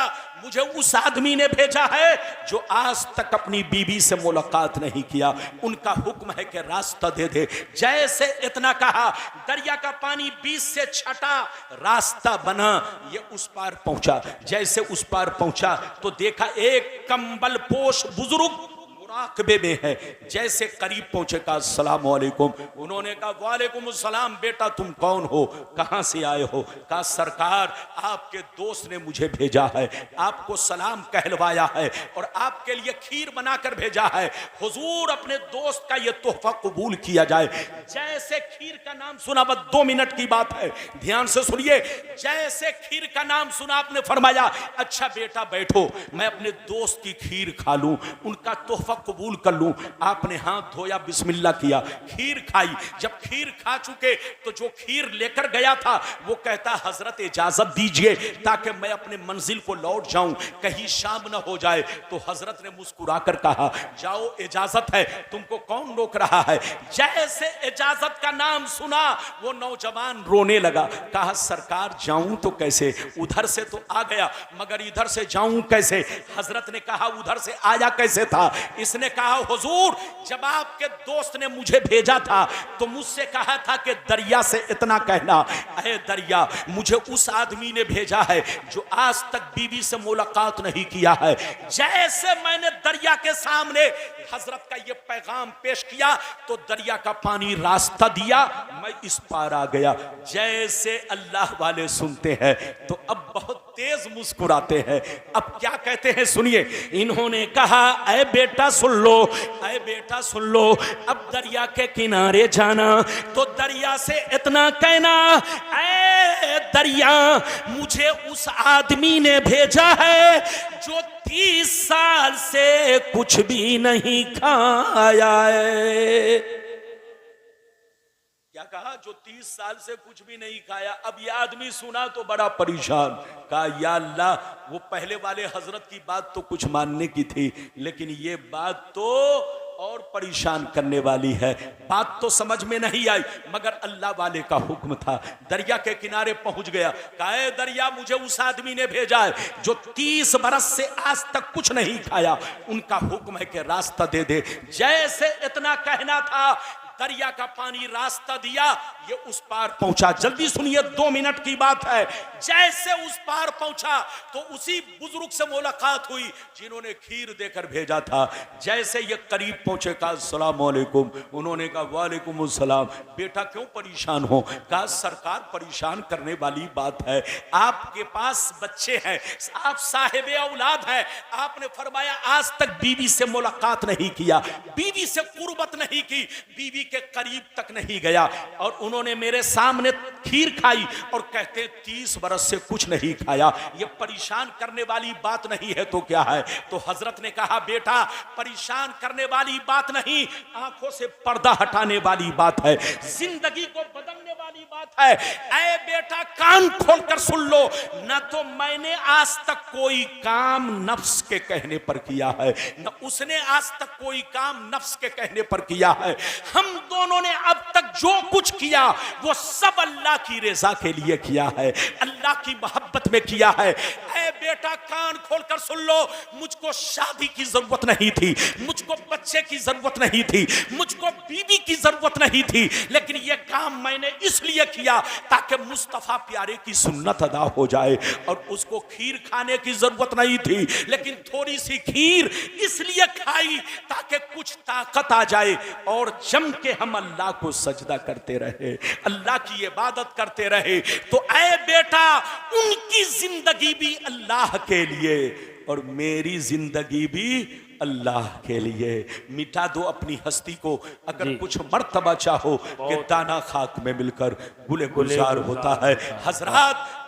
मुझे उस आदमी ने भेजा है जो आज तक अपनी बीवी से मुलाकात नहीं किया, उनका हुक्म है कि रास्ता दे दे। जैसे इतना कहा, दरिया का पानी 20 से छटा, रास्ता बना, ये उस पार पहुंचा। जैसे उस पार पहुंचा तो देखा एक कंबल पोश बुजुर्ग मुराकबे में है। जैसे करीब पहुंचे, कहा, अस्सलाम वालेकुम। उन्होंने कहा, वालेकुम अस्सलाम, बेटा तुम कौन हो, कहां से आए हो? कहा, सरकार, आपके दोस्त ने मुझे भेजा है, आपको सलाम कहलवाया है और आपके लिए खीर बनाकर भेजा है। हुजूर अपने दोस्त का यह तोहफा कबूल किया जाए। जैसे खीर का नाम सुना, बस 2 मिनट की बात है, ध्यान से सुनिए। जैसे खीर का नाम सुना, आपने फरमाया, अच्छा बेटा बैठो, मैं अपने दोस्त की खीर खा लूं, उनका तोहफा कबूल कर लूं। आपने हाथ धोया, बिस्मिल्लाह किया, खीर खाई। जब खीर खा चुके तो जो खीर लेकर गया था वो कहता हजरत इजाजत दीजिए ताकि मैं अपने मंजिल को लौट जाऊं, कहीं शाम ना हो जाए। तो हजरत ने मुस्कुराकर कहा जाओ, इजाजत है, तुमको कौन रोक रहा है। जैसे इजाजत का नाम सुना वो नौजवान रोने लगा। कहा सरकार जाऊं तो कैसे, उधर से तो आ गया मगर इधर से जाऊं कैसे। हजरत ने कहा उधर से आया कैसे था। इसने कहा हुजूर जब आपके दोस्त ने मुझे भेजा था तो मुझसे कहा था कि दरिया से इतना कहना, अरे दरिया मुझे उस आदमी ने भेजा है जो आज तक बीवी से मुलाकात नहीं किया है। जैसे मैंने दरिया के सामने हजरत का ये पैगाम पेश किया तो दरिया का पानी रास्ता दिया, मैं इस पार आ गया। जैसे अल्लाह वाले सुनते हैं तो अब बहुत तेज मुस्कुराते हैं। अब क्या कहते हैं सुनिए। इन्होंने कहा ऐ बेटा सुन लो, ऐ बेटा सुन लो, अब दरिया के किनारे जाना तो दरिया से इतना कहना, ऐ दरिया मुझे उस आदमी ने भेजा है जो 30 साल से कुछ भी नहीं खाया है। क्या कहा, जो 30 साल से कुछ भी नहीं खाया। अब यह आदमी सुना तो बड़ा परेशान, कहा या अल्लाह वो पहले वाले हजरत की बात तो कुछ मानने की थी लेकिन ये बात तो और परेशान करने वाली है। बात तो समझ में नहीं आई मगर अल्लाह वाले का हुक्म था। दरिया के किनारे पहुंच गया, कहा दरिया मुझे उस आदमी ने भेजा है जो 30 बरस से आज तक कुछ नहीं खाया, उनका हुक्म है कि रास्ता दे दे। जैसे इतना कहना था दरिया का पानी रास्ता दिया, ये उस पार पहुंचा। जल्दी सुनिए 2 मिनट की बात है। जैसे उस पार पहुंचा तो उसी बुजुर्ग से मुलाकात हुई जिन्होंने खीर देकर भेजा था। जैसे ये करीब पहुंचे कहा अस्सलाम वालेकुम, उन्होंने कहा वालेकुम अस्सलाम। बेटा क्यों परेशान हो। कहा सरकार परेशान करने वाली बात है, आपके पास बच्चे हैं, आप साहिब औलाद हैं, आपने फरमाया आज तक बीवी से मुलाकात नहीं किया, बीवी से कुर्बत नहीं की, बीवी के करीब तक नहीं गया और उन्होंने मेरे सामने खीर खाई और कहते 30 बरस से कुछ नहीं खाया। ये परेशान करने वाली बात नहीं है तो क्या है। तो हजरत ने कहा बेटा परेशान करने वाली बात नहीं, आंखों से पर्दा हटाने वाली बात है, जिंदगी को बदलने वाली बात है। ऐ बेटा कान खोलकर सुन लो, न तो मैंने आज तक कोई काम नफ्स के कहने पर किया है, न उसने आज तक कोई काम नफ्स के कहने पर किया है। हम दोनों ने अब तक जो कुछ किया वो सब अल्लाह की रज़ा के लिए किया है, अल्लाह की मोहब्बत में किया है। ऐ बेटा कान खोलकर सुन लो, मुझको शादी की जरूरत नहीं थी, मुझको बच्चे की जरूरत नहीं थी, मुझको बीवी की जरूरत नहीं थी, लेकिन यह काम मैंने इसलिए किया ताकि मुस्तफा प्यारे की सुन्नत अदा हो जाए। और उसको खीर खाने की जरूरत नहीं थी लेकिन थोड़ी सी खीर इसलिए खाई ताकि कुछ ताकत आ जाए और जम के हम अल्लाह को सजदा करते रहे, अल्लाह की इबादत करते रहे। तो ऐ बेटा उनकी जिंदगी भी अल्लाह के लिए और मेरी जिंदगी भी अल्लाह के लिए। मिटा दो अपनी हस्ती को, अगर कुछ मर्तबा चाहो कि दाना खाक में मिलकर गुले गुलजार होता है। हजरात